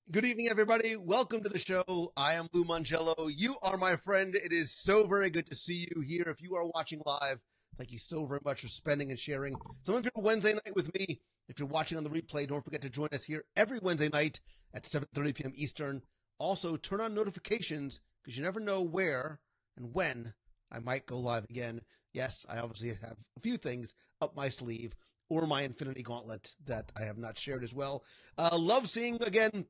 Good evening, everybody. Welcome to the show. I am Lou Mongello. You are my friend. It is so very good to see you here. If you are watching live, thank you so very much for spending and sharing some of your Wednesday night with me. If you're watching on the replay, don't forget to join us here every Wednesday night at 7:30 p.m. Eastern. Also, turn on notifications because you never know where and when I might go live again. Yes, I obviously have a few things up my sleeve or my Infinity Gauntlet that I have not shared as well. Love seeing, again,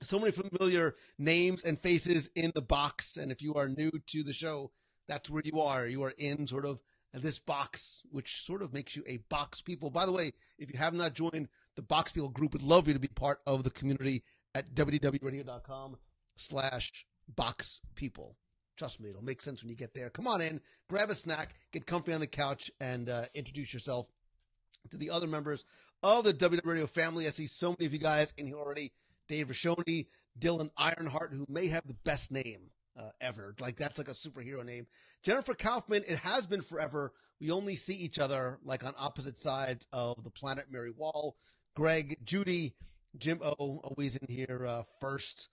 so many familiar names and faces in the box. And if you are new to the show, that's where you are. You are in sort of this box, which sort of makes you a box people. By the way, if you have not joined the Box People group, would love you to be part of the community at wdwradio.com/box people. Trust me, it'll make sense when you get there. Come on in, grab a snack, get comfy on the couch, and introduce yourself to the other members of the WDW Radio family. I see so many of you guys in here already. Dave Rashoni, Dylan Ironheart, who may have the best name ever. Like, that's like a superhero name. Jennifer Kaufman, it has been forever. We only see each other like on opposite sides of the planet. Mary Wall, Greg, Judy, Jim O, always in here first.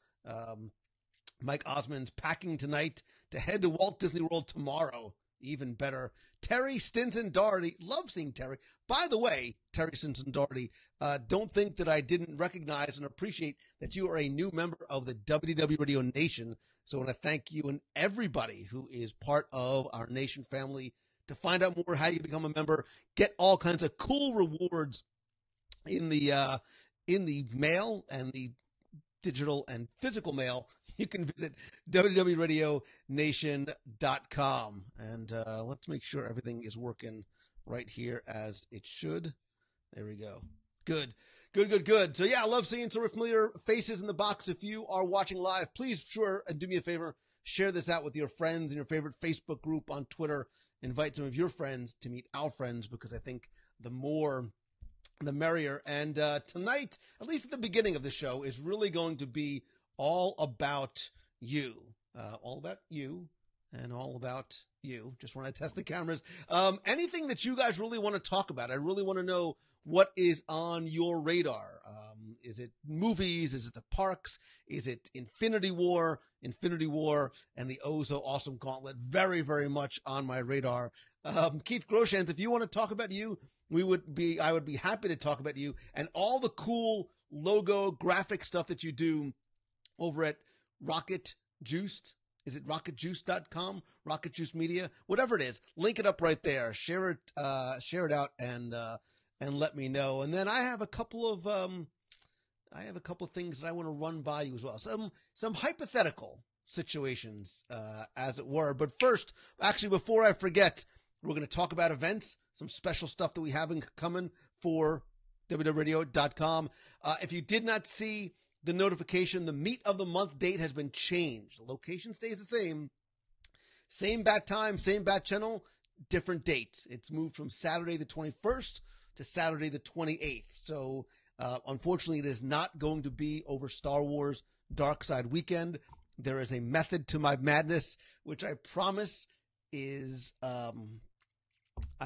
Mike Osmond's packing tonight to head to Walt Disney World tomorrow. Even better. Terry Stinson Doherty. Love seeing Terry. By the way, Terry Stinson Doherty, don't think that I didn't recognize and appreciate that you are a new member of the WDW Radio Nation. So I want to thank you and everybody who is part of our Nation family. To find out more how you become a member, get all kinds of cool rewards in the mail and the digital and physical mail, you can visit www.radionation.com. And let's make sure everything is working right here as it should. There we go. Good. So yeah, I love seeing some familiar faces in the box. If you are watching live, please do me a favor, share this out with your friends in your favorite Facebook group, on Twitter. Invite some of your friends to meet our friends, because I think the more the merrier. And tonight, at least at the beginning of the show, is really going to be all about you. All about you and all about you. Just want to test the cameras. Anything that you guys really want to talk about. I really want to know what is on your radar. Is it movies? Is it the parks? Is it Infinity War? Infinity War and the oh so awesome Gauntlet. Very, very much on my radar. Keith Groshans, if you want to talk about you, I would be happy to talk about you and all the cool logo graphic stuff that you do over at Rocket Juiced. Is it rocketjuice.com? Rocket Juice Media? Whatever it is, link it up right there. Share it out and let me know. And then I have a couple of things that I want to run by you as well. Some hypothetical situations, as it were. But first, actually, before I forget, we're going to talk about events, some special stuff that we have coming for WDWRadio.com. If you did not see the notification, the Meet of the Month date has been changed. The location stays the same. Same bat time, same bat channel, different date. It's moved from Saturday the 21st to Saturday the 28th. So, unfortunately, it is not going to be over Star Wars Dark Side weekend. There is a method to my madness, which I promise is, I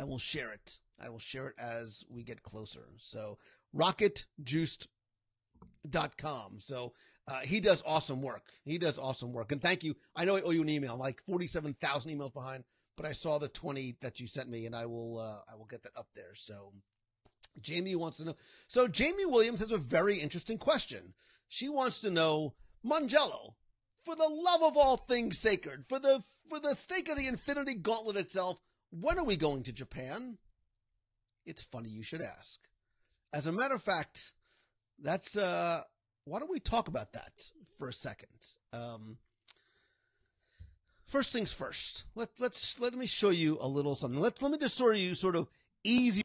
will share it. I will share it as we get closer. So rocketjuiced.com. So he does awesome work. And thank you. I know I owe you an email. I'm like 47,000 emails behind, but I saw the 20 that you sent me, and I will get that up there. So Jamie wants to know. So Jamie Williams has a very interesting question. She wants to know, Mongello, for the love of all things sacred, for the sake of the Infinity Gauntlet itself, when are we going to Japan? It's funny you should ask. As a matter of fact, that's why don't we talk about that for a second? First things first. Let me show you a little something. Let me just sort of ease you.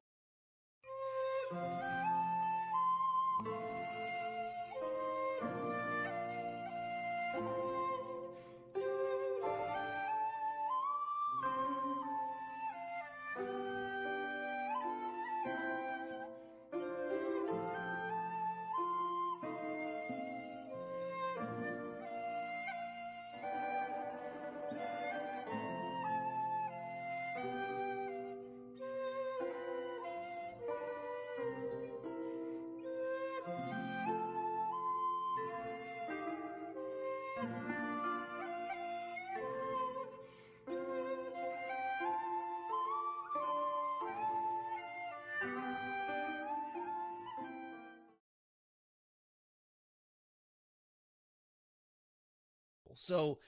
So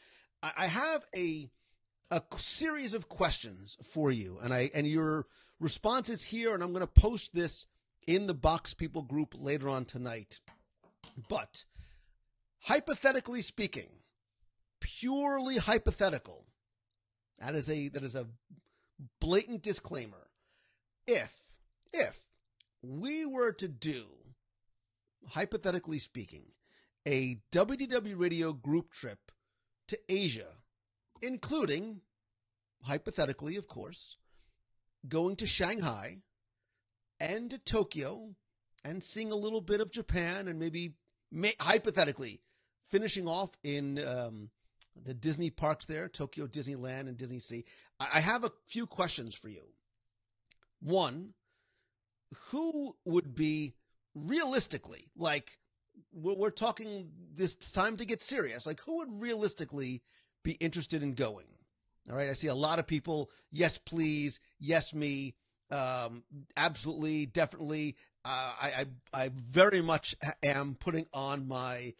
I have a series of questions for you, and your responses here, and I'm going to post this in the Box People group later on tonight. But hypothetically speaking, purely hypothetical, that is a blatant disclaimer. If we were to do, hypothetically speaking, a WDW Radio group trip to Asia, including, hypothetically, of course, going to Shanghai and to Tokyo and seeing a little bit of Japan and maybe hypothetically finishing off in the Disney parks there, Tokyo Disneyland and Disney Sea. I have a few questions for you. One, who would be realistically, like we're talking this time to get serious, like who would realistically be interested in going? All right. I see a lot of people. Yes, please. Yes, me. Absolutely. Definitely. I very much am putting on my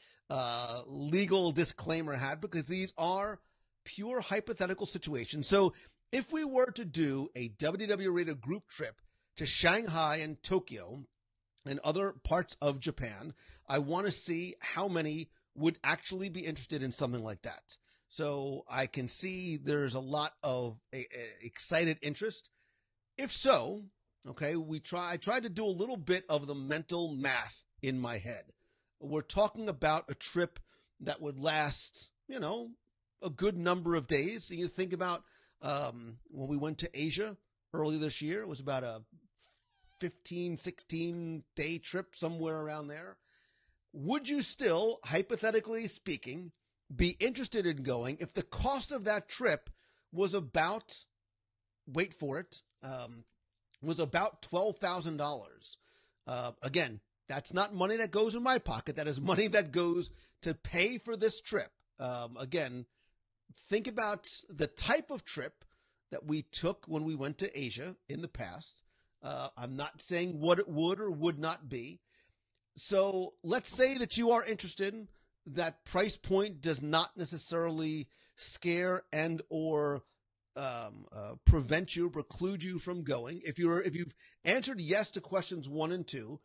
legal disclaimer hat because these are pure hypothetical situations. So if we were to do a WDW Radio group trip to Shanghai and Tokyo and other parts of Japan, I want to see how many would actually be interested in something like that. So I can see there's a lot of excited interest. If so, okay, I tried to do a little bit of the mental math in my head. We're talking about a trip that would last, a good number of days. So you think about when we went to Asia early this year, it was about a 15, 16-day trip, somewhere around there. Would you still, hypothetically speaking, be interested in going if the cost of that trip was about, wait for it, was about $12,000? Again, that's not money that goes in my pocket. That is money that goes to pay for this trip. Again, think about the type of trip that we took when we went to Asia in the past. I'm not saying what it would or would not be. So let's say that you are interested. That price point does not necessarily scare and or prevent you, preclude you from going. If you've answered yes to questions 1 and 2,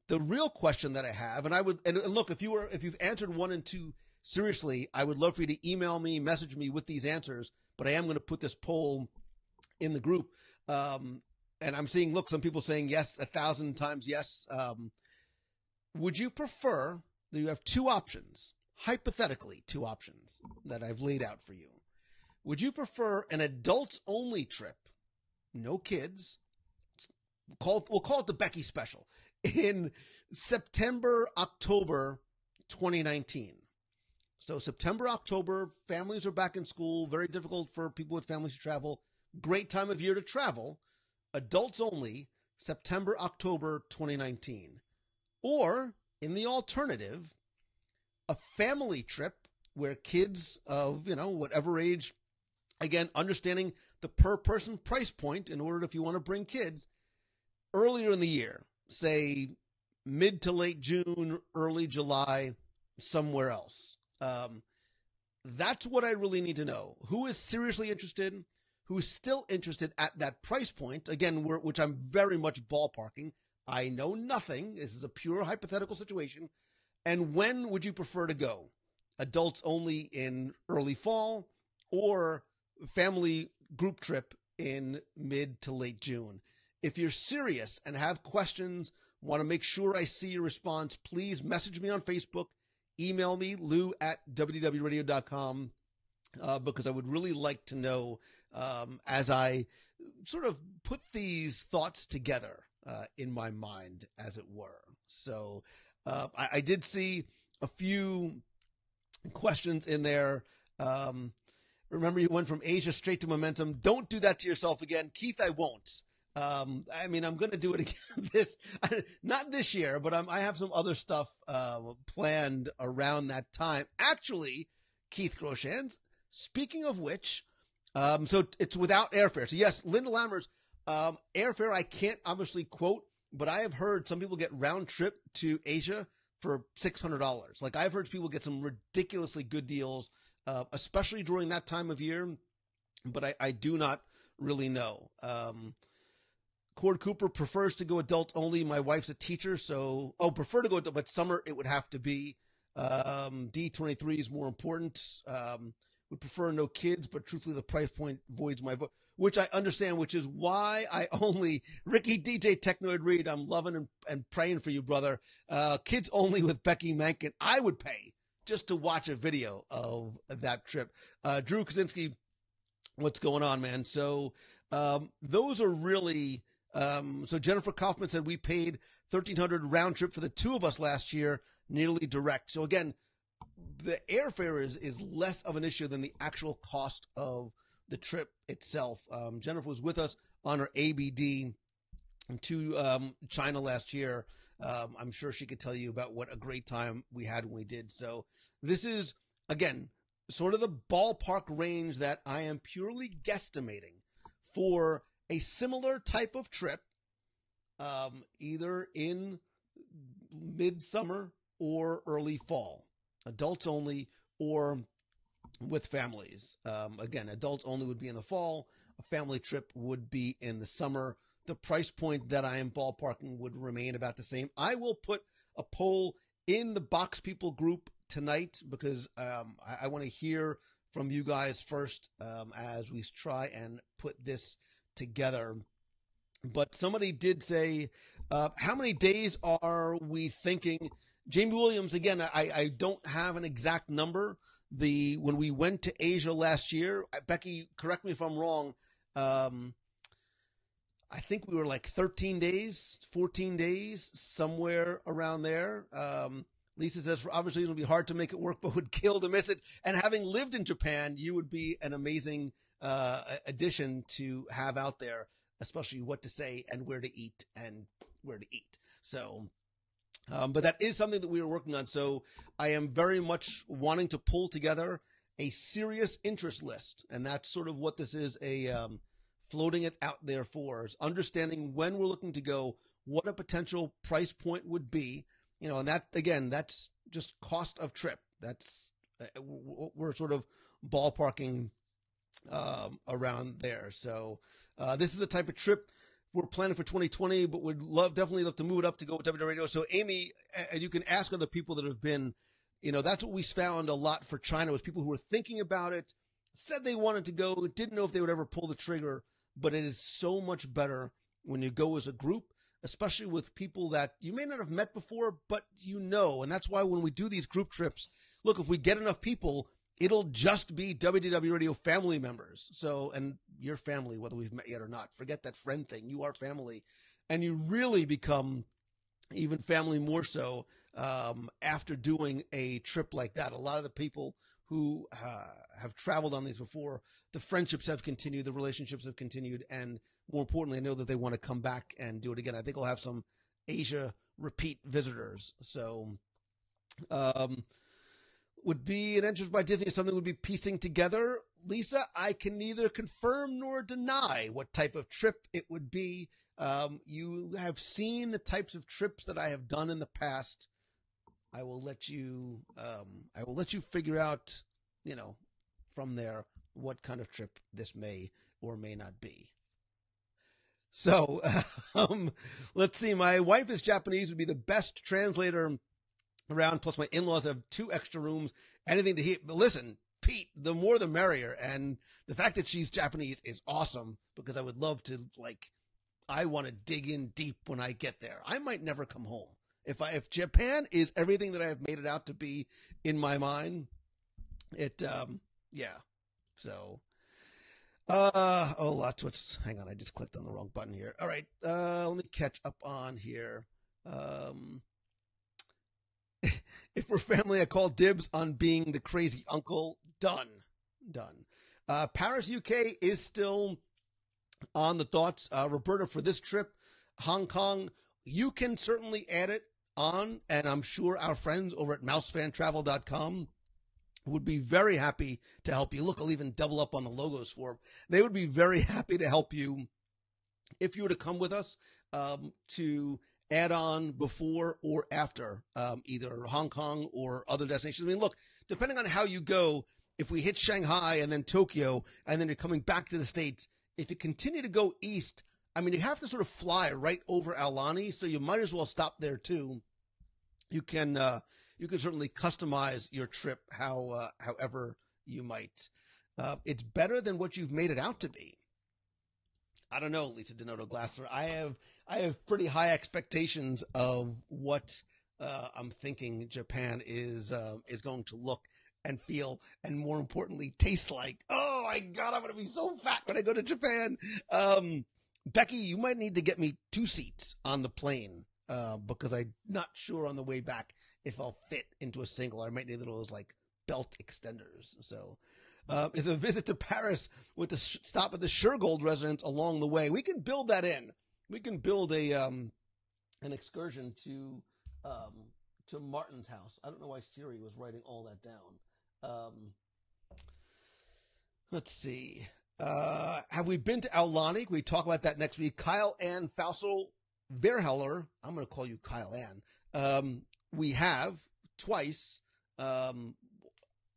the real question that I have, and look, if you've answered 1 and 2 seriously, I would love for you to email me, message me with these answers. But I am going to put this poll in the group, and I'm seeing, look, some people saying yes, 1,000 times yes. Would you prefer? You have 2 options, hypothetically 2 options that I've laid out for you. Would you prefer an adults-only trip, no kids? We'll call it the Becky Special in September, October 2019. So September, October, families are back in school. Very difficult for people with families to travel. Great time of year to travel. Adults only, September, October 2019. Or, in the alternative, a family trip where kids of, whatever age, again, understanding the per person price point in order if you want to bring kids earlier in the year, say mid to late June, early July, somewhere else. That's what I really need to know. Who is seriously interested? Who is still interested at that price point? Again, which I'm very much ballparking. I know nothing. This is a pure hypothetical situation. And when would you prefer to go? Adults only in early fall or family group trip in mid to late June? If you're serious and have questions, want to make sure I see your response, please message me on Facebook, email me, lou@wdwradio.com, because I would really like to know as I sort of put these thoughts together in my mind, as it were. So I did see a few questions in there. Remember, you went from Asia straight to Momentum. Don't do that to yourself again. Keith, I won't. I'm going to do it again not this year, but I have some other stuff planned around that time. Actually, Keith Groshans, speaking of which, so it's without airfare. So yes, Linda Lammers, airfare I can't obviously quote, but I have heard some people get round trip to Asia for $600. Like I've heard people get some ridiculously good deals especially during that time of year. But I do not really know. Cord Cooper prefers to go adult only. My wife's a teacher, so prefer to go adult, but summer it would have to be. D23 is more important. Would prefer no kids, but truthfully the price point voids my vote, which I understand, which is why I only, Ricky DJ Technoid Reed, I'm loving and praying for you, brother. Kids only with Becky Mankin. I would pay just to watch a video of that trip. Drew Kaczynski, what's going on, man? So those are really, so Jennifer Kaufman said we paid $1,300 round trip for the two of us last year, nearly direct. So again, the airfare is less of an issue than the actual cost of the trip itself. Jennifer was with us on her ABD to China last year. I'm sure she could tell you about what a great time we had when we did. So this is, again, sort of the ballpark range that I am purely guesstimating for a similar type of trip, either in midsummer or early fall, adults only or with families. Again, adults only would be in the fall. A family trip would be in the summer. The price point that I am ballparking would remain about the same. I will put a poll in the Box People group tonight because I want to hear from you guys first as we try and put this together. But somebody did say, how many days are we thinking? Jamie Williams, again, I don't have an exact number. When we went to Asia last year, Becky, correct me if I'm wrong, I think we were like 13 days, 14 days, somewhere around there. Lisa says, for obviously it would be hard to make it work, but would kill to miss it. And having lived in Japan, you would be an amazing addition to have out there, especially what to say and where to eat and where to eat. So, but that is something that we are working on. So I am very much wanting to pull together a serious interest list. And that's sort of what this is, floating it out there for, is understanding when we're looking to go, what a potential price point would be, and that, again, that's just cost of trip. That's, we're sort of ballparking around there. So this is the type of trip we're planning for 2020, but would definitely love to move it up to go with WDW Radio. So Amy, and you can ask other people that have been, that's what we found a lot for China, was people who were thinking about it, said they wanted to go, didn't know if they would ever pull the trigger. But it is so much better when you go as a group, especially with people that you may not have met before, but and that's why when we do these group trips, look, if we get enough people, it'll just be WDW Radio family members. So, and your family, whether we've met yet or not, forget that friend thing. You are family, and you really become even family more so after doing a trip like that. A lot of the people who have traveled on these before, the friendships have continued, the relationships have continued, and more importantly, I know that they want to come back and do it again. I think I'll have some Asia repeat visitors. So would be an entrance by Disney, something would be piecing together. Lisa, I can neither confirm nor deny what type of trip it would be. You have seen the types of trips that I have done in the past. I will let you figure out, from there what kind of trip this may or may not be. So, let's see. My wife is Japanese, would be the best translator around. Plus my in-laws have 2 extra rooms, anything to hear. But listen, Pete, the more the merrier. And the fact that she's Japanese is awesome, because I would love to, I want to dig in deep when I get there. I might never come home. If Japan is everything that I have made it out to be in my mind, yeah. So, lots. Hang on, I just clicked on the wrong button here. All right, let me catch up on here. If we're family, I call dibs on being the crazy uncle. Done. Paris, UK is still on the thoughts. Roberta, for this trip, Hong Kong, you can certainly add it on, and I'm sure our friends over at mousefantravel.com would be very happy to help you. Look, I'll even double up on the logos for them. They would be very happy to help you if you were to come with us to add on before or after either Hong Kong or other destinations. I mean, look, depending on how you go, if we hit Shanghai and then Tokyo, and then you're coming back to the States, if you continue to go east, I mean, you have to sort of fly right over Aulani, so you might as well stop there too. You can certainly customize your trip however you might. It's better than what you've made it out to be. I don't know, Lisa Donato Glassler. I have pretty high expectations of what I'm thinking Japan is going to look and feel, and more importantly, taste like. Oh my God, I'm going to be so fat when I go to Japan. Becky, you might need to get me 2 seats on the plane because I'm not sure on the way back if I'll fit into a single. I might need those like belt extenders. So is a visit to Paris with the stop at the Shergold residence along the way. We can build that in. We can build an excursion to Martin's house. I don't know why Siri was writing all that down. Let's see. Have we been to Aulani? Can we talk about that next week? Kyle Ann Fausel Verheller. I'm going to call you Kyle Ann. We have twice.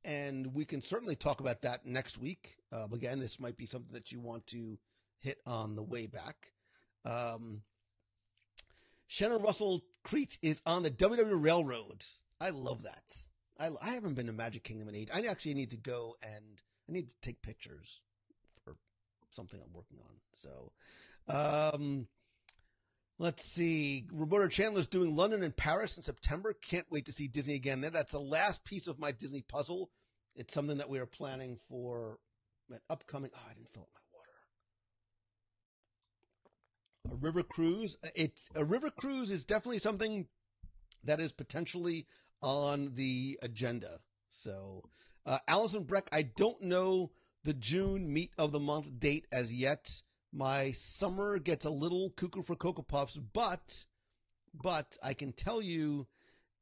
And we can certainly talk about that next week. Again, this might be something that you want to hit on the way back. Shannon Russell Crete is on the WDW Railroad. I love that. I haven't been to Magic Kingdom in age. I actually need to go and I need to take pictures for something I'm working on. So, let's see. Roberta Chandler's doing London and Paris in September. Can't wait to see Disney again there. That's the last piece of my Disney puzzle. It's something that we are planning for an upcoming. Oh, I didn't fill up my water. A river cruise. A river cruise is definitely something that is potentially on the agenda. So, Allison Breck, I don't know the June meet of the month date as yet. My summer gets a little cuckoo for Cocoa Puffs, but I can tell you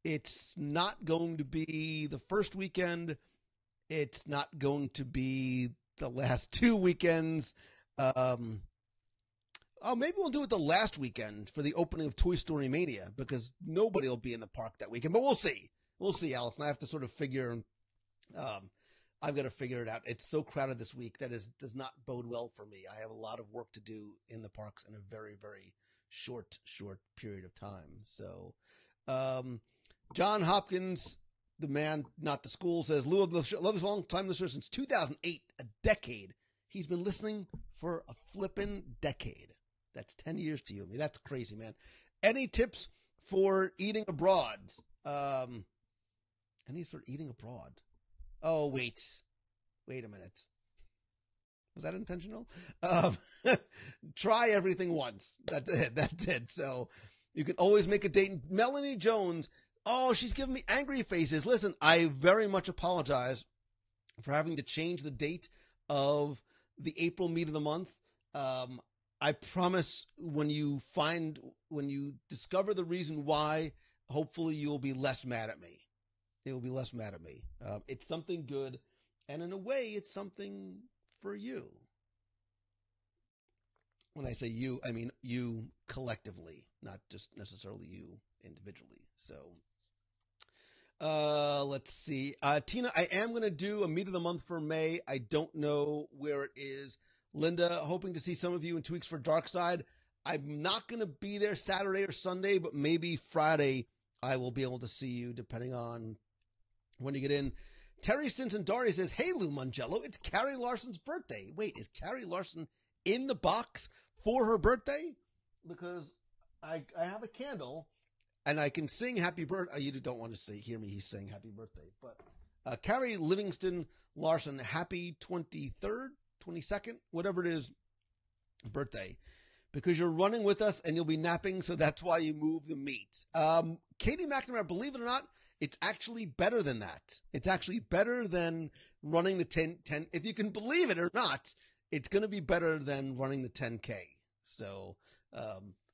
it's not going to be the first weekend. It's not going to be the last 2 weekends. Maybe we'll do it the last weekend for the opening of Toy Story Mania because nobody will be in the park that weekend. But we'll see. We'll see, Allison. I have to sort of figure. I've got to figure it out. It's so crowded this week that does not bode well for me. I have a lot of work to do in the parks in a very, very short period of time. So, John Hopkins, the man, not the school, says, Lou, love this long-time listener since 2008, a decade. He's been listening for a flippin' decade. That's 10 years to you and me. That's crazy, man. Any tips for eating abroad? Any for eating abroad? Oh, wait a minute. Was that intentional? Try everything once. That's it. So you can always make a date. Melanie Jones. Oh, she's giving me angry faces. Listen, I very much apologize for having to change the date of the April meet of the month. I promise when you discover the reason why, hopefully you'll be less mad at me. It will be less mad at me. It's something good, and in a way, it's something for you. When I say you, I mean you collectively, not just necessarily you individually. So, let's see. Tina, I am going to do a meet of the month for May. I don't know where it is. Linda, hoping to see some of you in 2 weeks for Dark Side. I'm not going to be there Saturday or Sunday, but maybe Friday I will be able to see you depending on when you get in. Terry Sintandari says, hey, Lou Mongello, it's Carrie Larson's birthday. Wait, is Carrie Larson in the box for her birthday? Because I have a candle and I can sing happy birthday. You don't want to hear me sing happy birthday. But Carrie Livingston Larson, happy 23rd, 22nd, whatever it is, birthday. Because you're running with us and you'll be napping, so that's why you move the meet. Katie McNamara, believe it or not, it's actually better than that. It's actually better than running the 10. If you can believe it or not, it's going to be better than running the 10K. So,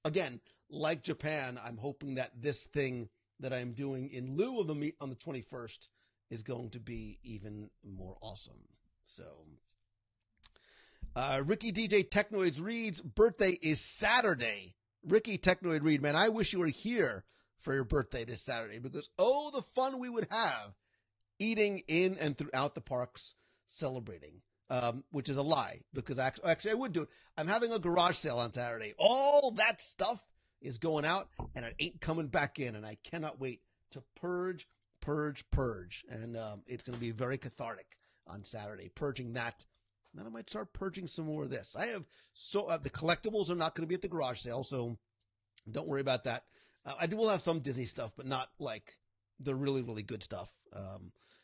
again, like Japan, I'm hoping that this thing that I'm doing in lieu of the meet on the 21st is going to be even more awesome. So, Ricky DJ Technoids Reed's birthday is Saturday. Ricky Technoid Reed, man, I wish you were here for your birthday this Saturday because, oh, the fun we would have eating in and throughout the parks, celebrating, which is a lie because actually I would do it. I'm having a garage sale on Saturday. All that stuff is going out and it ain't coming back in, and I cannot wait to purge. And it's going to be very cathartic on Saturday, purging that. Then I might start purging some more of this. I have the collectibles are not going to be at the garage sale, so don't worry about that. Will have some Disney stuff, but not like the really, really good stuff.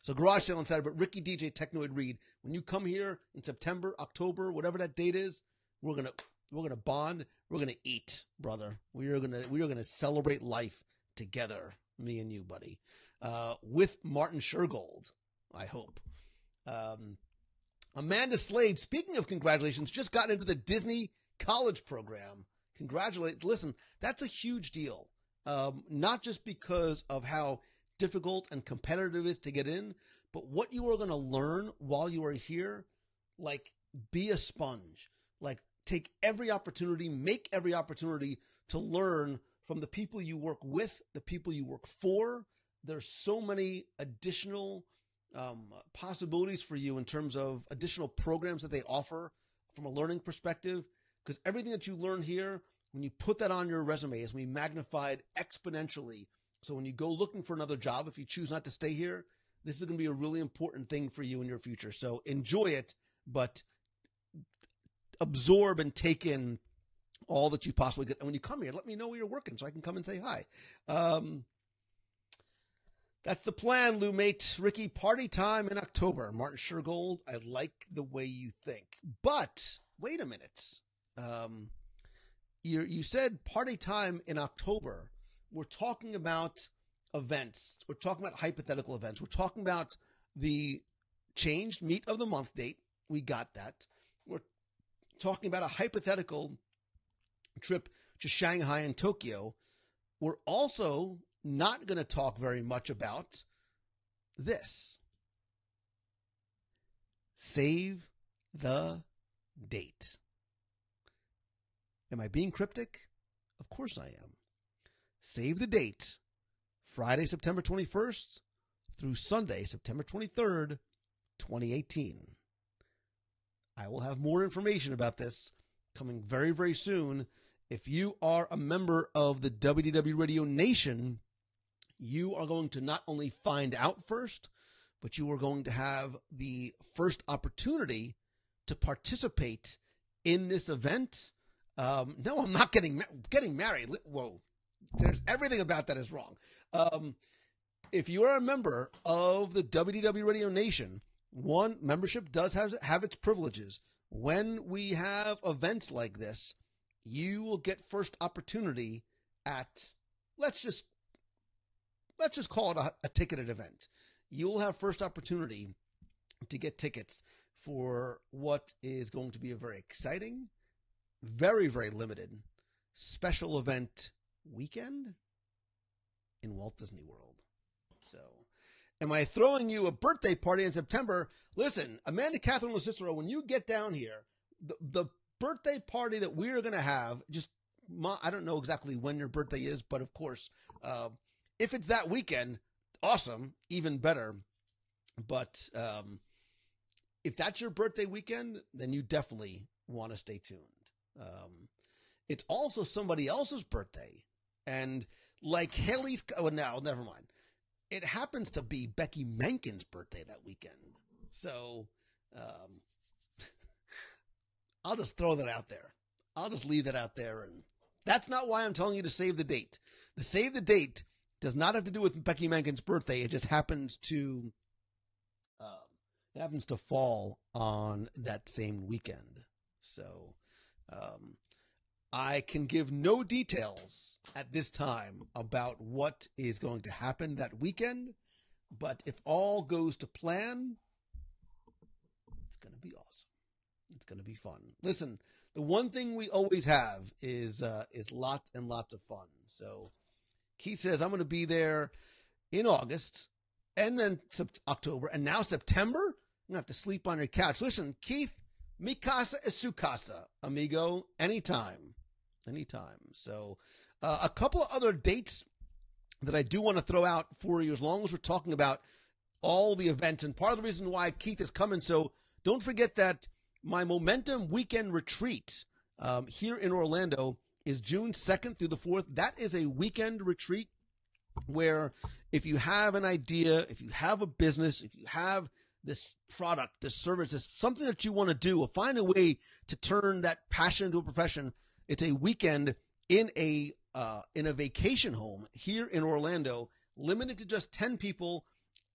So garage sale on Saturday, but Ricky DJ Technoid Reed, when you come here in September, October, whatever that date is, we're gonna bond. We're gonna eat, brother. We are gonna celebrate life together, me and you, buddy, with Martin Shergold, I hope. Amanda Slade, speaking of congratulations, just got into the Disney college program. Listen, that's a huge deal. Not just because of how difficult and competitive it is to get in, but what you are going to learn while you are here. Like, be a sponge. Like, take every opportunity, make every opportunity to learn from the people you work with, the people you work for. There's so many additional possibilities for you in terms of additional programs that they offer from a learning perspective, because everything that you learn here, when you put that on your resume, is going to be magnified exponentially. So when you go looking for another job, if you choose not to stay here, this is going to be a really important thing for you in your future. So enjoy it, but absorb and take in all that you possibly get. And when you come here, let me know where you're working so I can come and say hi. That's the plan, Lou Mate. Ricky, party time in October. Martin Shergold, I like the way you think. But wait a minute. You said party time in October. We're talking about events. We're talking about hypothetical events. We're talking about the changed meet of the month date. We got that. We're talking about a hypothetical trip to Shanghai and Tokyo. We're also not going to talk very much about this. Save the date. Am I being cryptic? Of course I am. Save the date. Friday, September 21st through Sunday, September 23rd, 2018. I will have more information about this coming very, very soon. If you are a member of the WDW Radio Nation, you are going to not only find out first, but you are going to have the first opportunity to participate in this event. No, I'm not getting married. Whoa. There's everything about that is wrong. If you are a member of the WDW Radio Nation, one, membership does have its privileges. When we have events like this, you will get first opportunity at, let's just call it a ticketed event. You will have first opportunity to get tickets for what is going to be a very exciting, very, very limited special event weekend in Walt Disney World. So, am I throwing you a birthday party in September? Listen, Amanda Catherine Lucicero, when you get down here, the birthday party that we're going to have, I don't know exactly when your birthday is, but of course, if it's that weekend, awesome, even better. But if that's your birthday weekend, then you definitely want to stay tuned. It's also somebody else's birthday. And like Haley's, no, never mind. It happens to be Becky Menken's birthday that weekend. So I'll just throw that out there. I'll just leave that out there. And that's not why I'm telling you to save the date. The save the date does not have to do with Becky Menken's birthday. It just happens to fall on that same weekend. So I can give no details at this time about what is going to happen that weekend, but if all goes to plan, it's going to be awesome. It's going to be fun. Listen, the one thing we always have is lots and lots of fun. So Keith says, I'm going to be there in August and then October and now September. I'm going to have to sleep on your couch. Listen, Keith, mi casa es su casa, amigo, anytime. So a couple of other dates that I do want to throw out for you, as long as we're talking about all the events. And part of the reason why Keith is coming, so don't forget that my Momentum Weekend Retreat here in Orlando is June 2nd through the 4th. That is a weekend retreat where if you have an idea, if you have a business, if you have this product, this service, this something that you want to do, or find a way to turn that passion into a profession, it's a weekend in a vacation home here in Orlando, limited to just 10 people.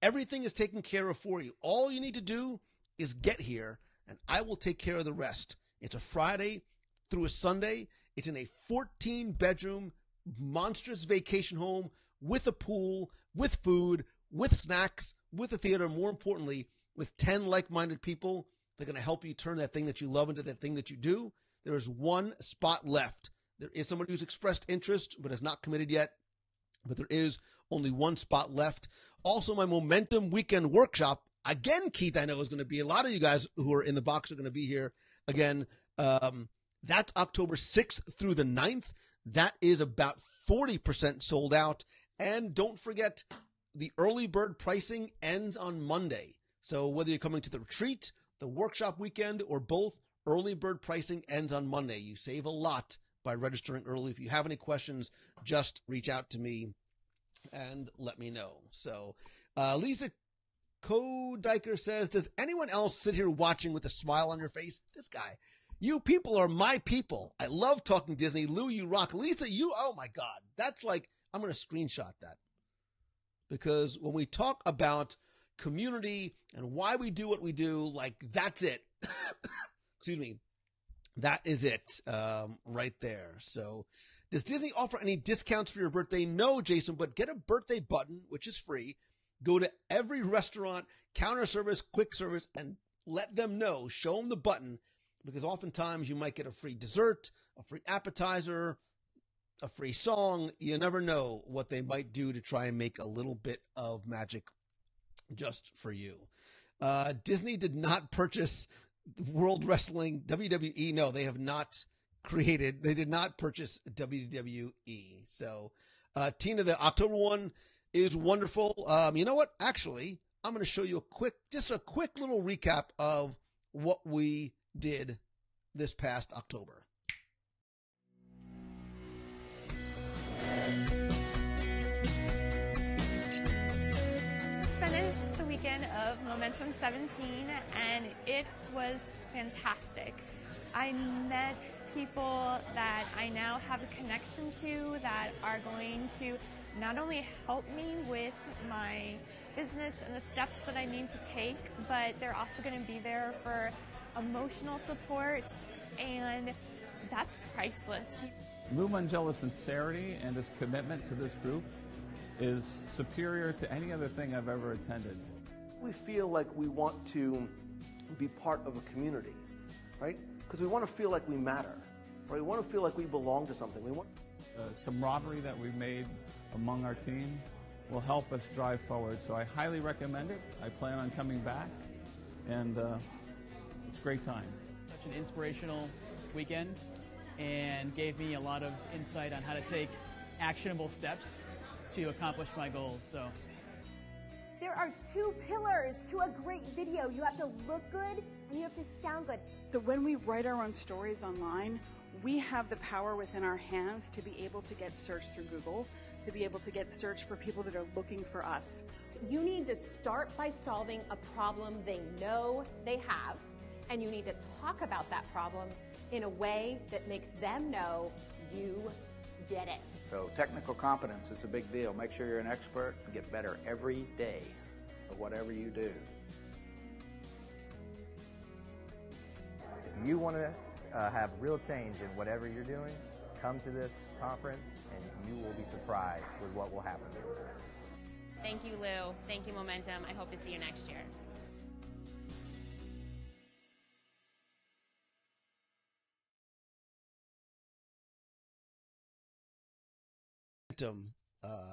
Everything is taken care of for you. All you need to do is get here, and I will take care of the rest. It's a Friday through a Sunday. It's in a 14-bedroom, monstrous vacation home with a pool, with food, with snacks, with a theater, more importantly, with 10 like-minded people that are going to help you turn that thing that you love into that thing that you do. There is one spot left. There is somebody who's expressed interest but has not committed yet, but there is only one spot left. Also, my Momentum Weekend Workshop, again, Keith, I know is going to be, a lot of you guys who are in the box are going to be here again. That's October 6th through the 9th. That is about 40% sold out. And don't forget, the early bird pricing ends on Monday. So whether you're coming to the retreat, the workshop weekend, or both, early bird pricing ends on Monday. You save a lot by registering early. If you have any questions, just reach out to me and let me know. So Lisa Kodiker says, does anyone else sit here watching with a smile on your face? This guy. You people are my people. I love talking Disney. Lou, you rock. Lisa, you, oh my God. That's like, I'm going to screenshot that. Because when we talk about community and why we do what we do, like, that's it. Excuse me. That is it right there. So does Disney offer any discounts for your birthday? No, Jason, but get a birthday button, which is free. Go to every restaurant, counter service, quick service, and let them know. Show them the button, because oftentimes you might get a free dessert, a free appetizer, a free song. You never know what they might do to try and make a little bit of magic just for you. Disney did not purchase World Wrestling, WWE. No, they have not created. They did not purchase WWE. So, Tina, the October one is wonderful. You know what? Actually, I'm going to show you just a quick little recap of what we did this past October. Finished the weekend of Momentum 17 and it was fantastic. I met people that I now have a connection to that are going to not only help me with my business and the steps that I need to take, but they're also going to be there for emotional support, and that's priceless. Lou Mongello's sincerity and his commitment to this group is superior to any other thing I've ever attended. We feel like we want to be part of a community, right? Because we want to feel like we matter, right? We want to feel like we belong to something. We want the camaraderie that we've made among our team will help us drive forward. So I highly recommend it. I plan on coming back, and it's a great time. Such an inspirational weekend, and gave me a lot of insight on how to take actionable steps to accomplish my goals. So there are two pillars to a great video. You have to look good and you have to sound good. So when we write our own stories online, we have the power within our hands to be able to get searched through Google, to be able to get searched for people that are looking for us. You need to start by solving a problem they know they have, and you need to talk about that problem in a way that makes them know you get it. So technical competence is a big deal. Make sure you're an expert and get better every day of whatever you do. If you want to have real change in whatever you're doing, come to this conference and you will be surprised with what will happen. Thank you, Lou. Thank you, Momentum. I hope to see you next year.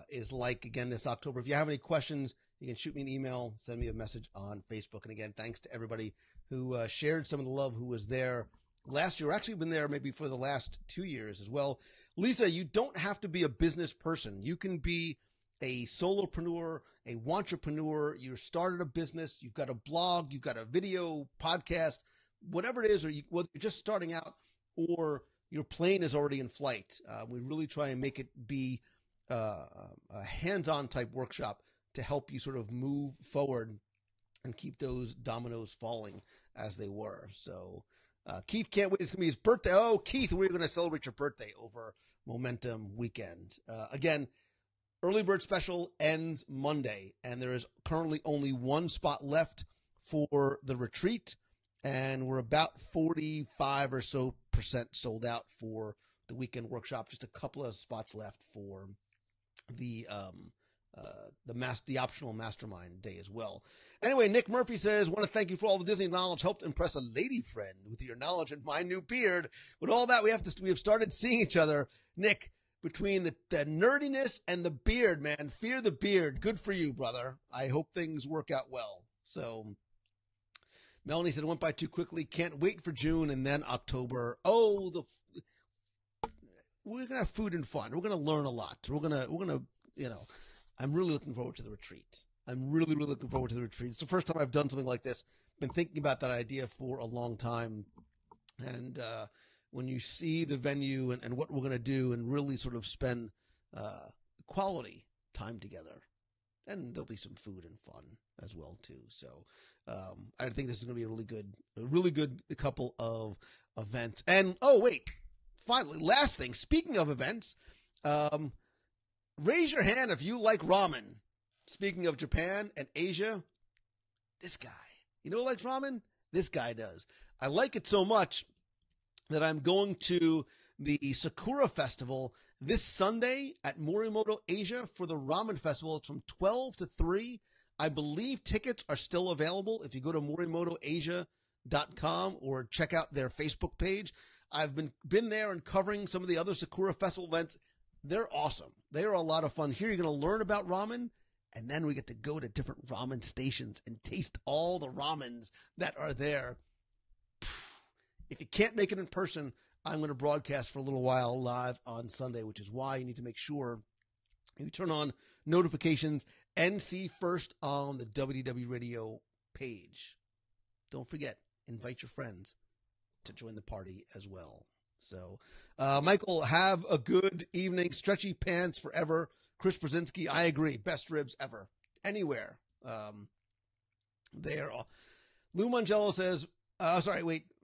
Is like again this October. If you have any questions, you can shoot me an email, send me a message on Facebook. And again, thanks to everybody who shared some of the love, who was there last year, actually been there maybe for the last 2 years as well. Lisa, you don't have to be a business person. You can be a solopreneur, a wantrepreneur, you started a business, you've got a blog, you've got a video podcast, whatever it is, or whether you're just starting out or your plane is already in flight. We really try and make it be a hands-on type workshop to help you sort of move forward and keep those dominoes falling as they were. So Keith can't wait. It's going to be his birthday. Oh, Keith, we're going to celebrate your birthday over Momentum Weekend. Again, early bird special ends Monday, and there is currently only one spot left for the retreat, and we're about 45 or so % sold out for the weekend workshop. Just a couple of spots left for the optional mastermind day as well. Anyway, Nick Murphy says, want to thank you for all the Disney knowledge. Helped impress a lady friend with your knowledge and my new beard. With all that, we have started seeing each other. Nick, between the nerdiness and the beard, man, fear the beard. Good for you, brother. I hope things work out well. So Melanie said it went by too quickly. Can't wait for June and then October. Oh, we're gonna have food and fun. We're gonna learn a lot. We're gonna I'm really looking forward to the retreat. I'm really, really looking forward to the retreat. It's the first time I've done something like this. Been thinking about that idea for a long time. And when you see the venue and what we're going to do and really sort of spend quality time together, and there'll be some food and fun as well too. So I think this is going to be a really good couple of events. And oh wait, finally, last thing. Speaking of events, raise your hand if you like ramen. Speaking of Japan and Asia, this guy, you know who likes ramen? This guy does. I like it so much that I'm going to the Sakura Festival this Sunday at Morimoto Asia for the Ramen Festival. It's from 12 to 3. I believe tickets are still available if you go to morimotoasia.com or check out their Facebook page. I've been there and covering some of the other Sakura Festival events. They're awesome. They are a lot of fun. Here you're going to learn about ramen, and then we get to go to different ramen stations and taste all the ramens that are there. If you can't make it in person, I'm going to broadcast for a little while live on Sunday, which is why you need to make sure you turn on notifications and see first on the WDW Radio page. Don't forget, invite your friends to join the party as well. So, Michael, have a good evening. Stretchy pants forever. Chris Brzezinski, I agree. Best ribs ever. Anywhere. There. Lou Mongello says,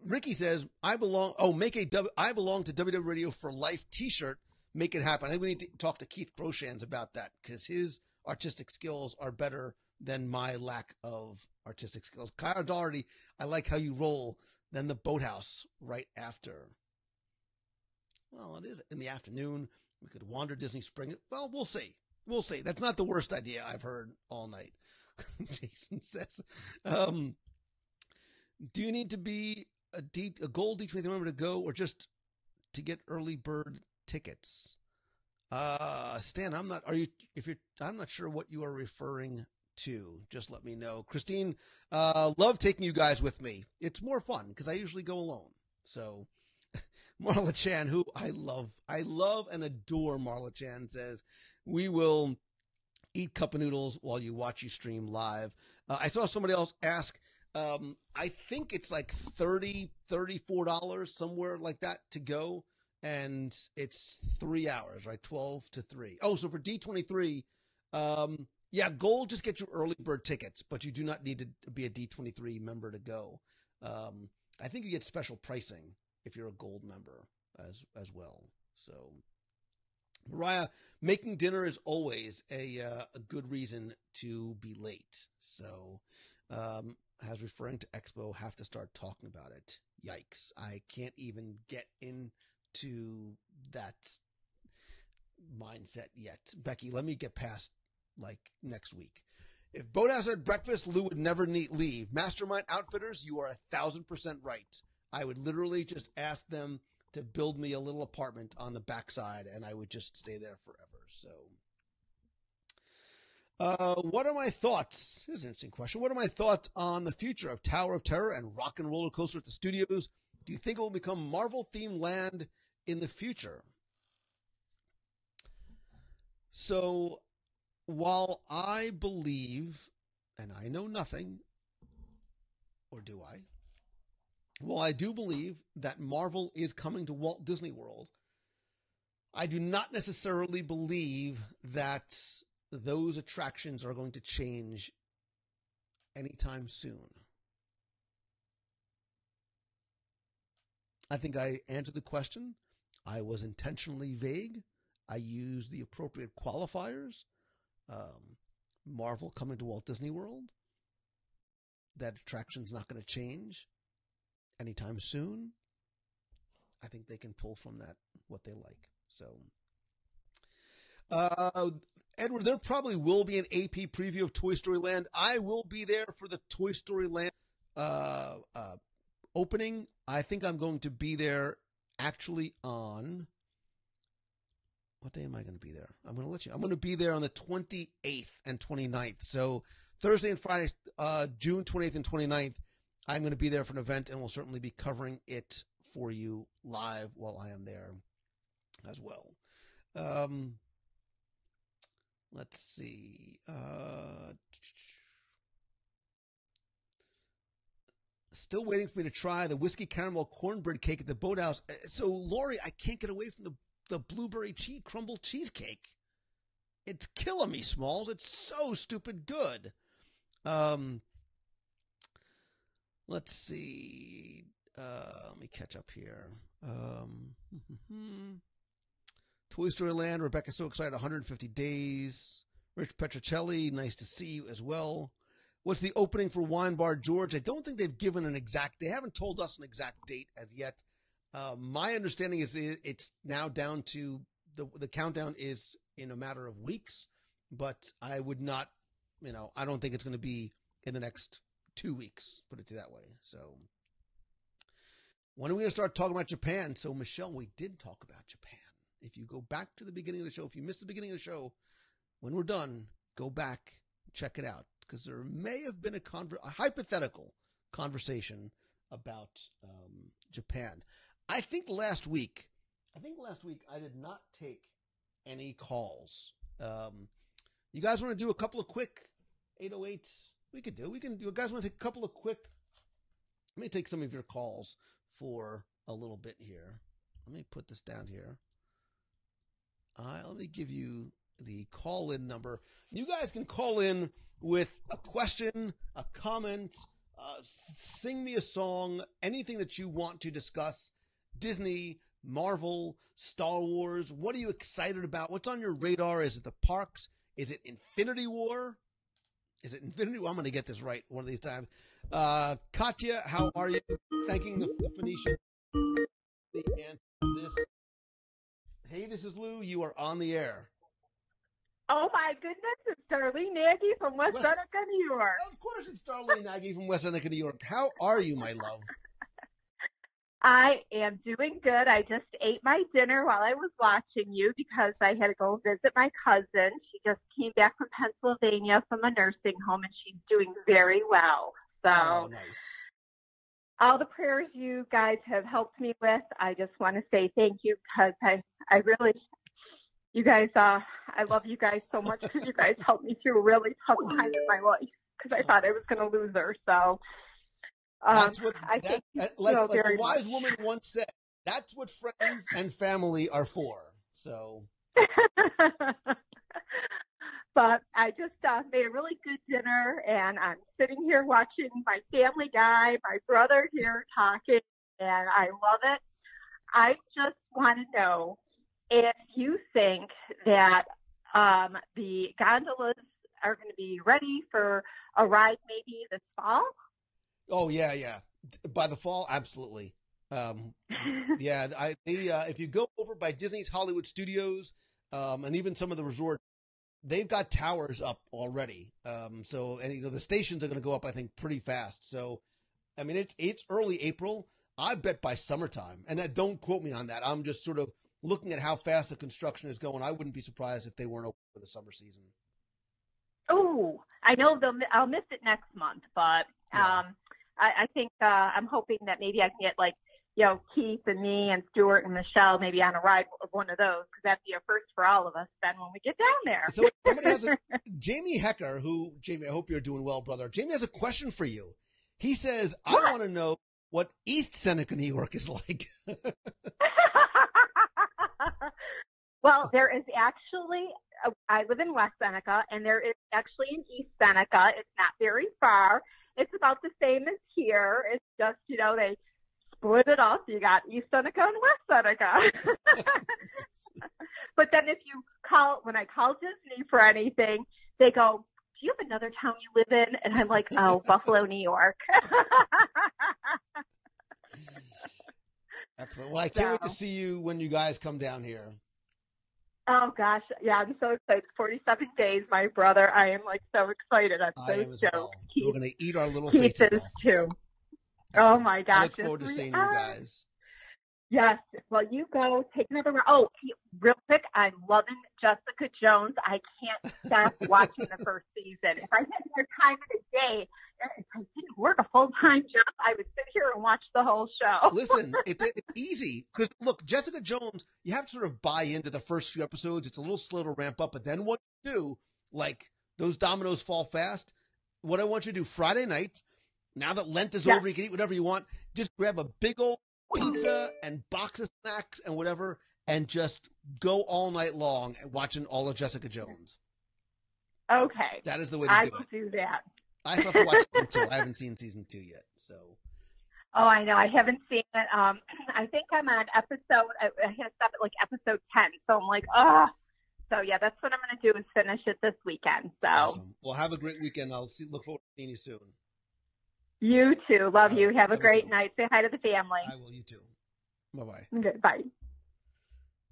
Ricky says, I belong to WW Radio for Life t-shirt. Make it happen. I think we need to talk to Keith Groshans about that because his artistic skills are better than my lack of artistic skills. Kyle Doherty, I like how you roll. Then the boathouse right after. Well, it is in the afternoon. We could wander Disney Spring. Well, we'll see. We'll see. That's not the worst idea I've heard all night. Jason says, do you need to be a gold D23 member to go or just to get early bird tickets? Stan, I'm not sure what you are referring to. Just let me know. Christine, love taking you guys with me. It's more fun because I usually go alone. So Marla Chan, who I love and adore, Marla Chan says, we will eat cup of noodles while you watch you stream live. I saw somebody else ask, I think it's like $30, $34, somewhere like that to go. And it's 3 hours, right? 12 to 3. Oh, so for D23, yeah, gold just gets you early bird tickets, but you do not need to be a D23 member to go. I think you get special pricing if you're a gold member as well. So, Mariah, making dinner is always a good reason to be late. So, as referring to Expo, have to start talking about it. Yikes. I can't even get into that mindset yet. Becky, let me get past like next week. If Boathouse had breakfast, Lou would never leave. Mastermind Outfitters, you are 1,000% right. I would literally just ask them to build me a little apartment on the backside, and I would just stay there forever. So, what are my thoughts? Here's an interesting question. What are my thoughts on the future of Tower of Terror and Rock and Roller Coaster at the studios? Do you think it will become Marvel-themed land in the future? So, while I believe, and I know nothing, or do I? Well, I do believe that Marvel is coming to Walt Disney World. I do not necessarily believe that those attractions are going to change anytime soon. I think I answered the question. I was intentionally vague. I used the appropriate qualifiers. Marvel coming to Walt Disney World. That attraction's not going to change anytime soon. I think they can pull from that what they like. So, Edward, there probably will be an AP preview of Toy Story Land. I will be there for the Toy Story Land opening. I think I'm going to be there actually on, what day am I going to be there? I'm going to be there on the 28th and 29th. So Thursday and Friday, June 28th and 29th, I'm going to be there for an event, and we'll certainly be covering it for you live while I am there as well. Let's see. Still waiting for me to try the whiskey caramel cornbread cake at the Boathouse. So, Lori, I can't get away from the blueberry crumble cheesecake. It's killing me, Smalls. It's so stupid good. Let's see. Let me catch up here. Toy Story Land. Rebecca's so excited. 150 days. Rich Petrocelli. Nice to see you as well. What's the opening for Wine Bar George? I don't think they've given an exact. They haven't told us an exact date as yet. My understanding is it's now down to the countdown is in a matter of weeks, but I would not, I don't think it's going to be in the next 2 weeks, put it that way. So when are we going to start talking about Japan? So, Michelle, we did talk about Japan. If you go back to the beginning of the show, if you missed the beginning of the show, when we're done, go back, check it out, because there may have been a hypothetical conversation about Japan. I think last week I did not take any calls. You guys want to do a couple of quick 808? We can do. You guys want to take a couple of quick? Let me take some of your calls for a little bit here. Let me put this down here. Let me give you the call-in number. You guys can call in with a question, a comment, sing me a song, anything that you want to discuss. Disney, Marvel, Star Wars. What are you excited about? What's on your radar? Is it the parks? Is it Infinity War? I'm going to get this right one of these times. Katya, how are you? Thanking the Phoenician. The answer to this. Hey, this is Lou. You are on the air. Oh, my goodness. It's Darlene Nagy from West Seneca, New York. Of course it's Darlene Nagy from West Seneca, New York. How are you, my love? I am doing good. I just ate my dinner while I was watching you because I had to go visit my cousin. She just came back from Pennsylvania from a nursing home, and she's doing very well. So, nice. All the prayers you guys have helped me with, I just want to say thank you because I really, you guys, I love you guys so much because you guys helped me through a really tough time in my life because I thought I was going to lose her. So, that's what, like a wise much. woman once said, that's what friends and family are for. So. But I just made a really good dinner, and I'm sitting here watching my Family Guy, my brother here talking, and I love it. I just want to know if you think that the gondolas are going to be ready for a ride maybe this fall. Oh, yeah. By the fall, absolutely. If you go over by Disney's Hollywood Studios and even some of the resorts, they've got towers up already. The stations are going to go up, I think, pretty fast. So, I mean, it's early April. I bet by summertime, and don't quote me on that. I'm just sort of looking at how fast the construction is going. I wouldn't be surprised if they weren't open for the summer season. Oh, I know I'll miss it next month, but I think I'm hoping that maybe I can get Keith and me and Stuart and Michelle maybe on a ride of one of those, because that'd be a first for all of us then when we get down there. So somebody has Jamie Hecker, Jamie, I hope you're doing well, brother. Jamie has a question for you. He says, I want to know what East Seneca, New York is like. Well, there is actually, I live in West Seneca, and there is actually an East Seneca. It's not very far. It's about the same as here. It's just, they split it up. You got East Seneca and West Seneca. But then when I call Disney for anything, they go, do you have another town you live in? And I'm like, oh, Buffalo, New York. Excellent. Well, I can't wait to see you when you guys come down here. Oh, gosh. Yeah, I'm so excited. 47 days, my brother. I am, so excited. I'm so stoked. Well. We're going to eat our little faces off. Too. Excellent. Oh, my gosh. I look forward to seeing you guys. Yes. Well, you go take another round. Oh, real quick, I'm loving Jessica Jones. I can't stop watching the first season. If I had more time in the day, if I didn't work a full-time job, I would sit here and watch the whole show. Listen, it's easy. Because, look, Jessica Jones, you have to sort of buy into the first few episodes. It's a little slow to ramp up. But then what you do, those dominoes fall fast. What I want you to do Friday night, now that Lent is over, you can eat whatever you want. Just grab a big old pizza and box of snacks and whatever, and just go all night long and watching all of Jessica Jones. Okay. That is the way to do it. I will do that. I still have to watch season 2. I haven't seen season 2 yet, so. Oh, I know. I haven't seen it. I think I'm on I had to stop at episode 10, so I'm like, oh. So, yeah, that's what I'm going to do is finish it this weekend. So. Awesome. Well, have a great weekend. Look forward to seeing you soon. You too. Love you. Have a great night. Say hi to the family. I will. You too. Bye-bye. Okay, bye.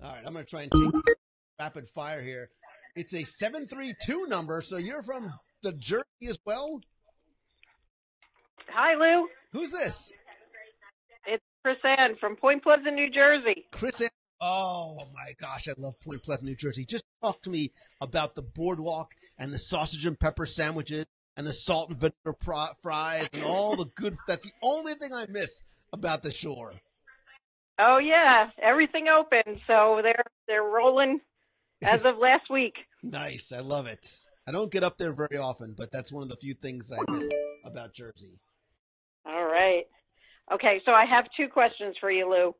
All right. I'm going to try and take rapid fire here. It's a 732 number, so you're from the Jersey as well? Hi, Lou. Who's this? It's Chris Ann from Point Pleasant, New Jersey. Chris Ann. Oh, my gosh. I love Point Pleasant, New Jersey. Just talk to me about the boardwalk and the sausage and pepper sandwiches and the salt and vinegar fries and all the good. That's the only thing I miss about the shore. Oh yeah, everything open, so they're rolling as of last week. Nice, I love it. I don't get up there very often, but that's one of the few things that I miss about Jersey. All right. Okay, so I have 2 questions for you, Lou.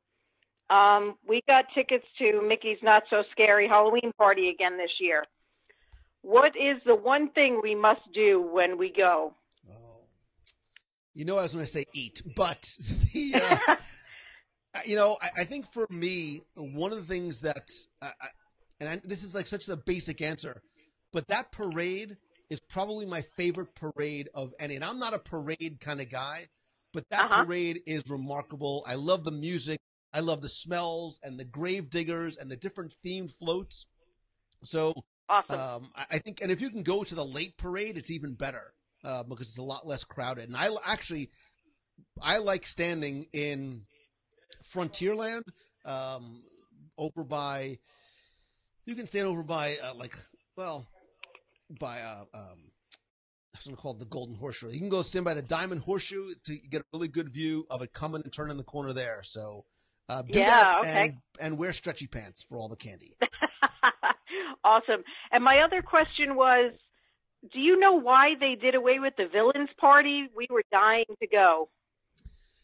We got tickets to Mickey's Not So Scary Halloween Party again this year. What is the one thing we must do when we go? Oh, I was going to say eat, but I think for me, one of the things that, this is such a basic answer, but that parade is probably my favorite parade of any. And I'm not a parade kind of guy, but that parade is remarkable. I love the music. I love the smells and the grave diggers and the different themed floats. So awesome. I think, and if you can go to the late parade, it's even better because it's a lot less crowded. And I like standing in Frontierland over by. You can stand over by something called the Golden Horseshoe. You can go stand by the Diamond Horseshoe to get a really good view of it coming and turning the corner there. So do that and wear stretchy pants for all the candy. Awesome. And my other question was, do you know why they did away with the Villains Party? We were dying to go.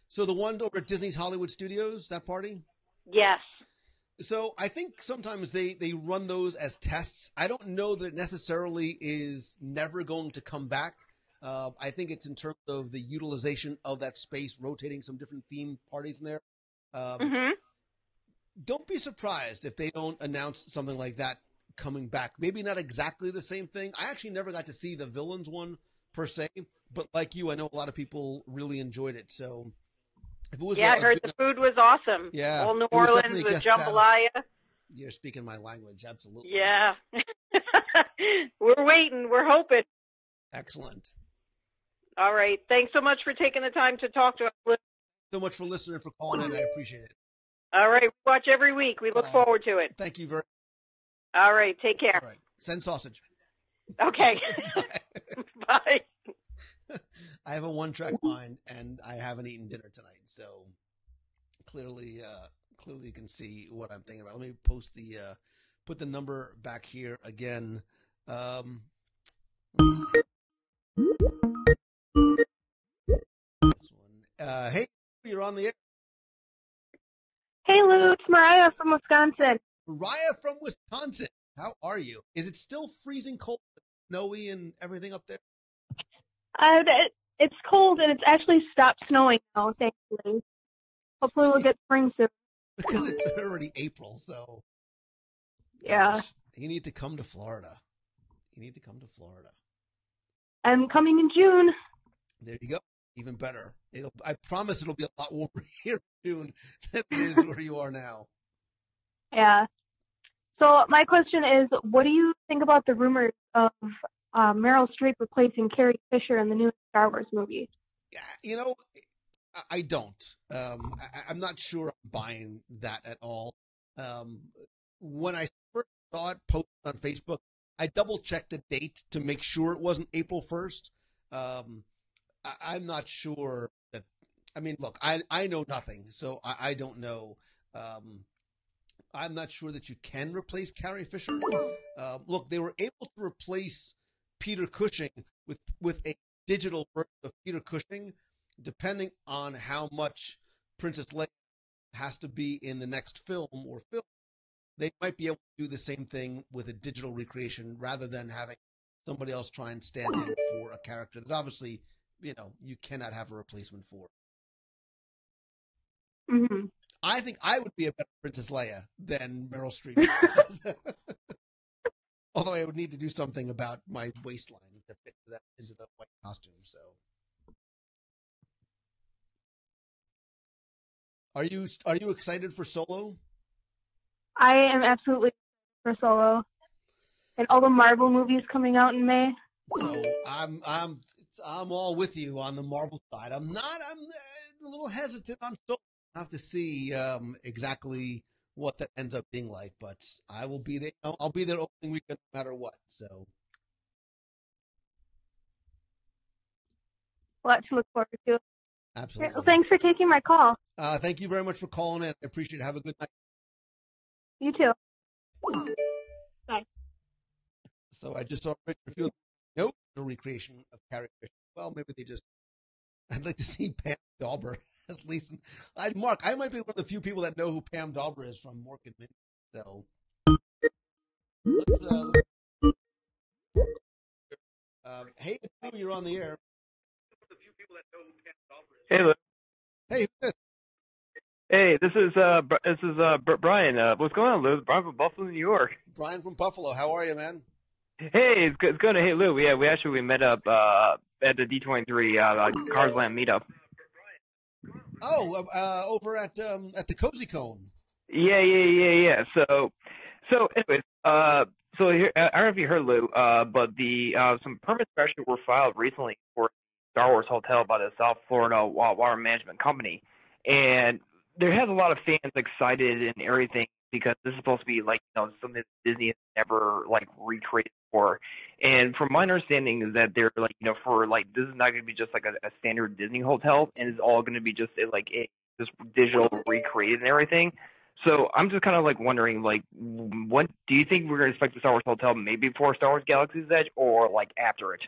So the one over at Disney's Hollywood Studios, that party? Yes. So I think sometimes they run those as tests. I don't know that it necessarily is never going to come back. I think it's in terms of the utilization of that space, rotating some different theme parties in there. Don't be surprised if they don't announce something like that coming back. Maybe not exactly the same thing. I actually never got to see the Villains one per se, but like you, I know a lot of people really enjoyed it. So if it was I heard the food was awesome. Yeah. All New Orleans with jambalaya. You're speaking my language. Absolutely. Yeah. We're waiting. We're hoping. Excellent. All right. Thanks so much for taking the time to talk to us. So much for listening, for calling in. I appreciate it. All right. Watch every week. We look forward to it. Thank you very much. All right. Take care. All right. Send sausage. Okay. Bye. I have a one-track mind, and I haven't eaten dinner tonight, so clearly you can see what I'm thinking about. Let me post put the number back here again. Let me see. This one. Hey, you're on the air. Hey, Lou, it's Mariah from Wisconsin. Mariah from Wisconsin. How are you? Is it still freezing cold, snowy, and everything up there? It's cold, and it's actually stopped snowing now, thankfully. Hopefully we'll get spring soon. Because it's already April, so... Yeah. Gosh, you need to come to Florida. I'm coming in June. There you go. Even better. I promise it'll be a lot warmer here in June than it is where you are now. Yeah. So my question is, what do you think about the rumors of Meryl Streep replacing Carrie Fisher in the new Star Wars movie? Yeah, I don't. I'm not sure I'm buying that at all. When I first saw it posted on Facebook, I double-checked the date to make sure it wasn't April 1st. I'm not sure that – I mean, look, I know nothing, so I don't know. I'm not sure that you can replace Carrie Fisher. Look, they were able to replace Peter Cushing with a digital version of Peter Cushing, depending on how much Princess Leia has to be in the next film or film. They might be able to do the same thing with a digital recreation rather than having somebody else try and stand in for a character that obviously, you cannot have a replacement for. Mm-hmm. I think I would be a better Princess Leia than Meryl Streep. Although I would need to do something about my waistline to fit that into the white costume. So, are you excited for Solo? I am absolutely excited for Solo, and all the Marvel movies coming out in May. So I'm all with you on the Marvel side. I'm a little hesitant on Solo. I have to see exactly what that ends up being like, but I will be there. I'll be there opening weekend no matter what. So, a lot to look forward to. Absolutely. Well, thanks for taking my call. Thank you very much for calling in. I appreciate it. Have a good night. You too. Bye. So I just saw a few no recreation of Carrie Fisher. Well, maybe they just. I'd like to see Pam Dauber as Lisa. Mark, I might be one of the few people that know who Pam Dauber is from Mork and Mindy. So, hey, you're on the air. Hey, Lou. Hey, who's this? Hey, this is Brian. What's going on, Lou? Brian from Buffalo, New York. Brian from Buffalo. How are you, man? Hey, it's good. Hey, Lou. Yeah, we met up at the D23 Carsland meetup. Oh, over at the Cozy Cone. Yeah. So anyways, so here, I don't know if you heard, Lou, but some permits actually were filed recently for Star Wars Hotel by the South Florida Water Management Company, and there has a lot of fans excited and everything because this is supposed to be something that Disney has never recreated before. And from my understanding is that they're this is not going to be just like a standard Disney hotel, and it's all going to be just just digital recreated and everything. So I'm just kind of wondering, what do you think we're going to expect the Star Wars Hotel maybe before Star Wars Galaxy's Edge or after it?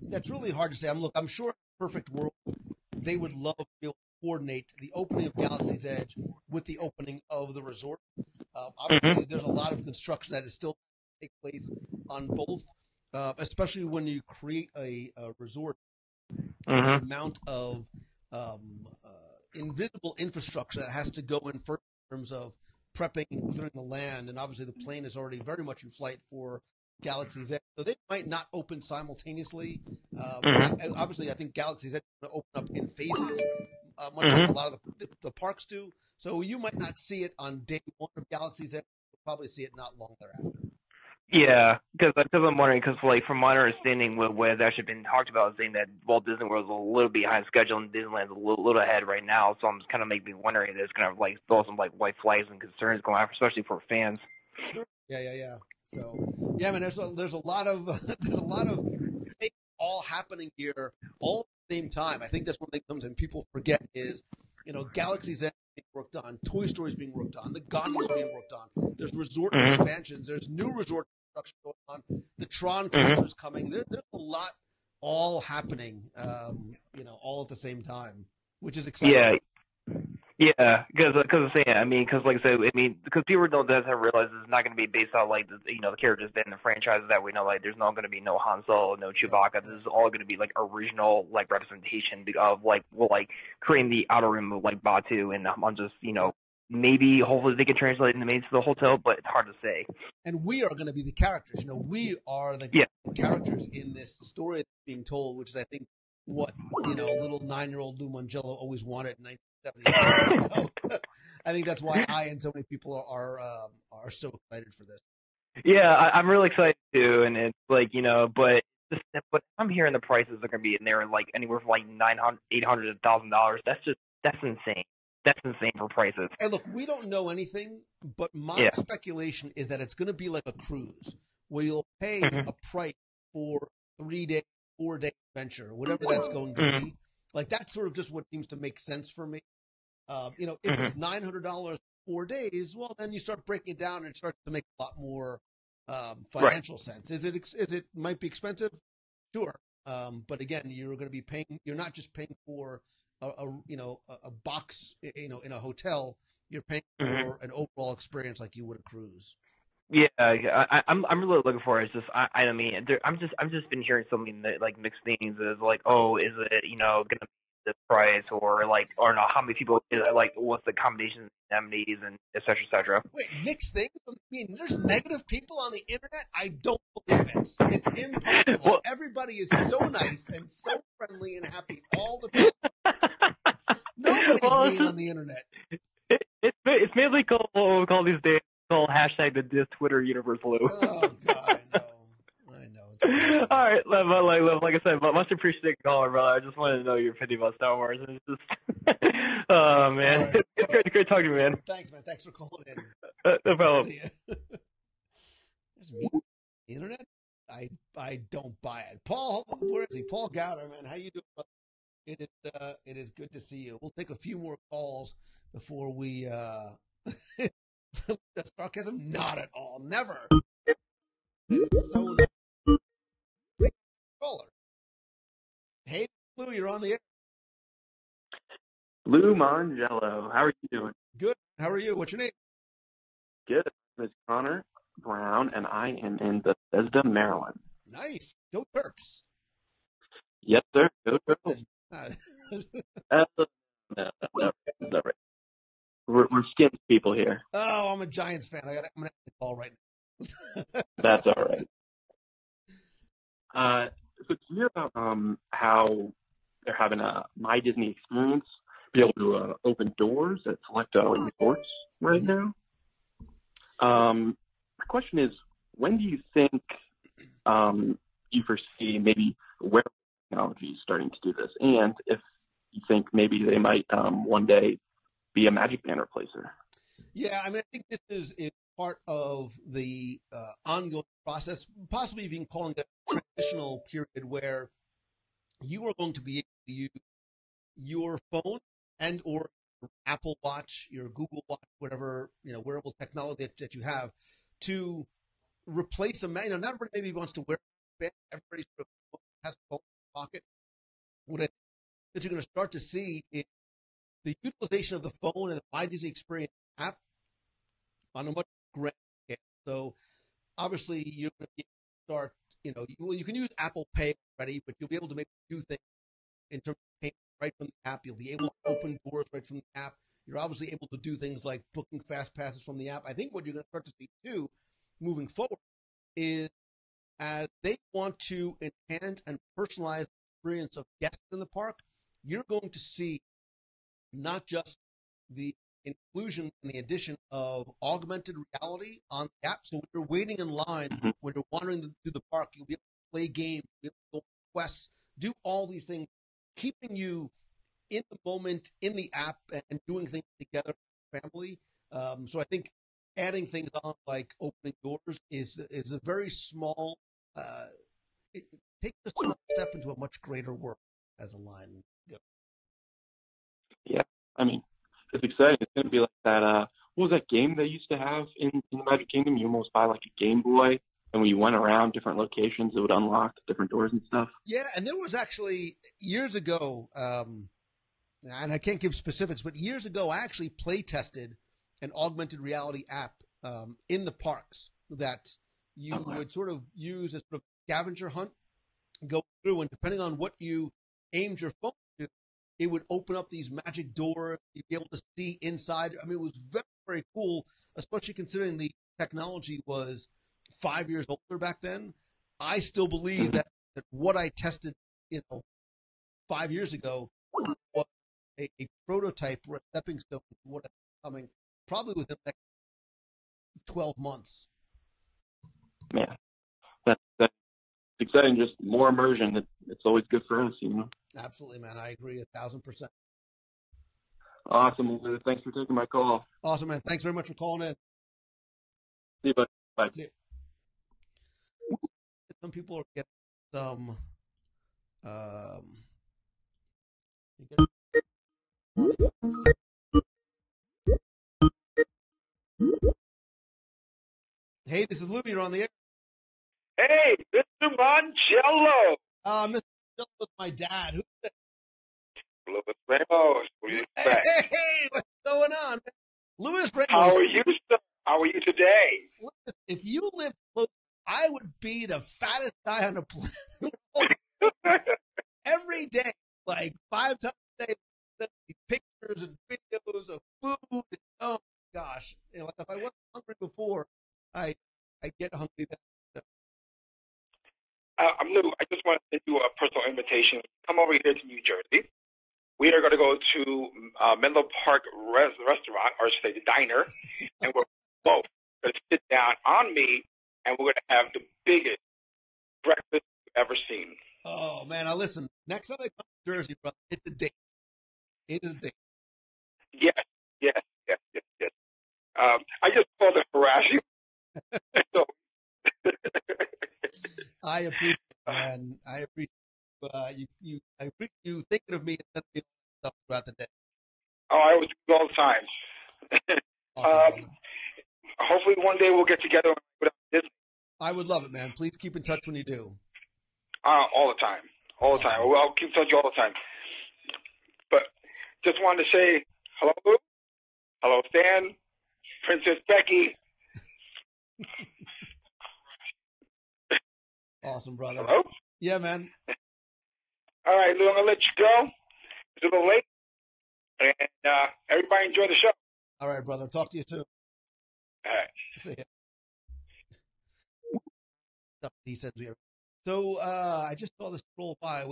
That's really hard to say. I'm sure in a perfect world they would love to be able to coordinate the opening of Galaxy's Edge with the opening of the resort. Obviously, there's a lot of construction that is still take place on both, especially when you create a resort. The amount of invisible infrastructure that has to go in first in terms of prepping and clearing the land, and obviously the plane is already very much in flight for Galaxy's Edge, so they might not open simultaneously. Obviously, I think Galaxy's Edge is going to open up in phases, much like a lot of the parks do. So you might not see it on day one of Galaxy's Edge. You'll probably see it not long thereafter. Yeah, because I'm wondering, because from my understanding, what has actually been talked about is saying that Walt Disney World is a little behind schedule and Disneyland's a little ahead right now. So I'm just kind of making me wondering if it's going to throw some white flags and concerns going on, especially for fans. Sure. Yeah. So yeah, I mean, there's a lot of things all happening here, all same time. I think that's one thing sometimes people forget is, Galaxy's Edge being worked on, Toy Story's being worked on, the gondolas being worked on. There's resort expansions. There's new resort construction going on. The Tron coaster is coming. There's a lot all happening, all at the same time, which is exciting. Yeah, because like I said, because people don't realize it's not going to be based on like the characters in the franchises that we know. Like, there's not going to be no Han Solo, no Chewbacca. This is all going to be like original like representation of like creating the outer rim of like Batu, and I'm just maybe hopefully they can translate in the main to the hotel, but it's hard to say. And we are going to be the characters. We are the characters in this story that's being told, which is I think what little 9-year-old Lou Mongello always wanted in 1977. So I think that's why I and so many people are so excited for this. Yeah, I'm really excited too, and it's like but I'm hearing the prices are going to be in there like anywhere from like $900, $800, $1,000. That's insane. That's insane for prices. And look, we don't know anything, but my speculation is that it's going to be like a cruise where you'll pay a price for 3-day, 4-day adventure, whatever that's going to be. Like, that's sort of just what seems to make sense for me. If it's $900 4 days, well, then you start breaking it down and it starts to make a lot more financial sense. Is it might be expensive? Sure. But again, you're going to be paying. You're not just paying for a box, in a hotel. You're paying for an overall experience like you would a cruise. Yeah, I'm really looking for it. It's just I'm just been hearing so many like mixed things. Is like, oh, is it gonna be this price or not? How many people? Like, what's the accommodations, amenities, and et cetera, et cetera. Wait, mixed things? I mean, there's negative people on the internet. I don't believe it. It's impossible. Well, everybody is so nice and so friendly and happy all the time. Nobody's mean on the internet. It's mainly called these days. Called hashtag the Diss Twitter universe, Lou. Oh God, I know. All right, like I said, much appreciated caller, brother. I just wanted to know your opinion about Star Wars. And it's just, oh man, right. It's great talking to you, man. Thanks, man. Thanks for calling in. No problem. There's me on the internet. I don't buy it. Paul, where is he? Paul Gowder, man. How you doing? It is good to see you. We'll take a few more calls before we. That's sarcasm? Not at all. Never. It is so nice. Caller. Hey, Lou, you're on the air. Lou Mongello. How are you doing? Good. How are you? What's your name? Good. My name is Connor Brown, and I am in Bethesda, Maryland. Nice. Go Turks. Yes, sir. Go Turks. Never. We're Skins people here. Oh, I'm a Giants fan. I'm gonna have to call right now. That's all right. So did you hear about how they're having a My Disney experience be able to open doors at select resorts right now? My question is, when do you think you foresee maybe wearable technology starting to do this, and if you think maybe they might one day be a Magic Band replacer? Yeah, I think this is part of the ongoing process, possibly even calling it a transitional period where you are going to be able to use your phone and or your Apple Watch, your Google Watch, whatever wearable technology that you have to replace a man. Not everybody maybe wants to wear a band. Everybody sort of has a phone in their pocket. What I think that you're going to start to see is the utilization of the phone and the My Disney Experience app on a much greater scale. So obviously you're going to be able to start, you can use Apple Pay already, but you'll be able to make do things in terms of payment right from the app. You'll be able to open doors right from the app. You're obviously able to do things like booking fast passes from the app. I think what you're going to start to see too, moving forward, is as they want to enhance and personalize the experience of guests in the park, you're going to see not just the inclusion and the addition of augmented reality on the app. So when you're waiting in line, when you're wandering through the park, you'll be able to play games, you'll be able to go on quests, do all these things, keeping you in the moment, in the app, and doing things together with family. So I think adding things on like opening doors is a very small, it takes a small step into a much greater work. as a line goes. Yeah, I mean, it's exciting. It's going to be like that. What was that game they used to have in the Magic Kingdom? You almost buy like a Game Boy, and when you went around different locations, it would unlock different doors and stuff. Yeah, and there was actually years ago, and I can't give specifics, but years ago I actually play tested an augmented reality app in the parks that you would sort of use as sort of scavenger hunt, go through, and depending on what you aimed your phone to, it would open up these magic doors. You'd be able to see inside. I mean, it was very, very cool, especially considering the technology was 5 years older back then. I still believe that what I tested, 5 years ago was a prototype or a stepping stone to what is coming probably within the next 12 months. Yeah, that's exciting. Just more immersion. It's always good for us, Absolutely, man. I agree 1,000%. Awesome. Thanks for taking my call. Awesome, man. Thanks very much for calling in. See you, bud. Bye. See you. Some people are getting some Hey, this is Lou. You're on the air. Hey, Mr. Mongello. Mr. Mongello is my dad. Who's that? Louis Ramos. What do you expect? Hey, what's going on? Louis Ramos. How are you, sir? How are you today? If you lived close, I would be the fattest guy on the planet. Every day, like 5 times a day, pictures and videos of food. Oh my gosh! Like if I wasn't hungry before, I get hungry then. I'm Lou. I just want to do a personal invitation. Come over here to New Jersey. We are going to go to Menlo Park Restaurant, or should I say the diner, and we're both going to sit down on me, and we're going to have the biggest breakfast you've ever seen. Oh, man. Now, listen, next time I come to Jersey, brother, it's a date. It is a date. Yes. I just called it harassing. So. I appreciate it, man. I appreciate I appreciate you thinking of me and sending me stuff throughout the day. Oh, I always do all the time. Awesome, hopefully one day we'll get together without Disney. I would love it, man. Please keep in touch when you do. All the time. All the time. Well, I'll keep in touch all the time. But just wanted to say hello, Lou. Hello, Stan. Princess Becky. Awesome, brother. Hello? Yeah, man. All right, Lou, I'm going to let you go. It's a little late. And everybody enjoy the show. All right, brother. Talk to you soon. All right. See ya. He said we are. So I just saw this scroll by.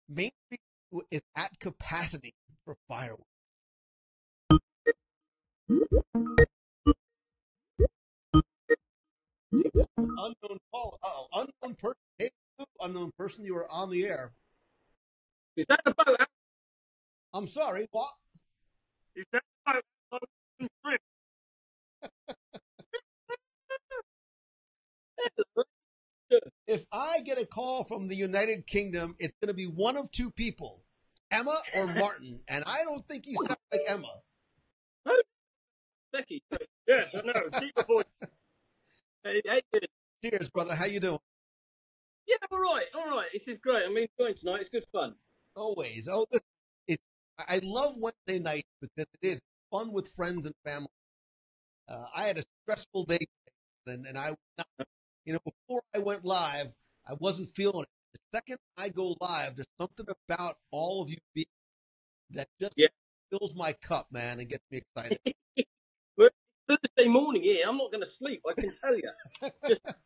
Main Street is at capacity for fireworks. Unknown call. Unknown person. Hey, unknown person. You are on the air. Is that the boat? I'm sorry. What? Is that the boat? If I get a call from the United Kingdom, it's going to be one of two people, Emma or Martin, and I don't think you sound like Emma. Becky. Yes, I know. Keep the voice. Hey. Cheers, brother. How you doing? Yeah, all right. This is great. I'm enjoying tonight. It's good fun. Always. I love Wednesday night because it is fun with friends and family. I had a stressful day, and I, before I went live, I wasn't feeling it. The second I go live, there's something about all of you being that just fills my cup, man, and gets me excited. Well, Thursday morning here, I'm not going to sleep, I can tell you.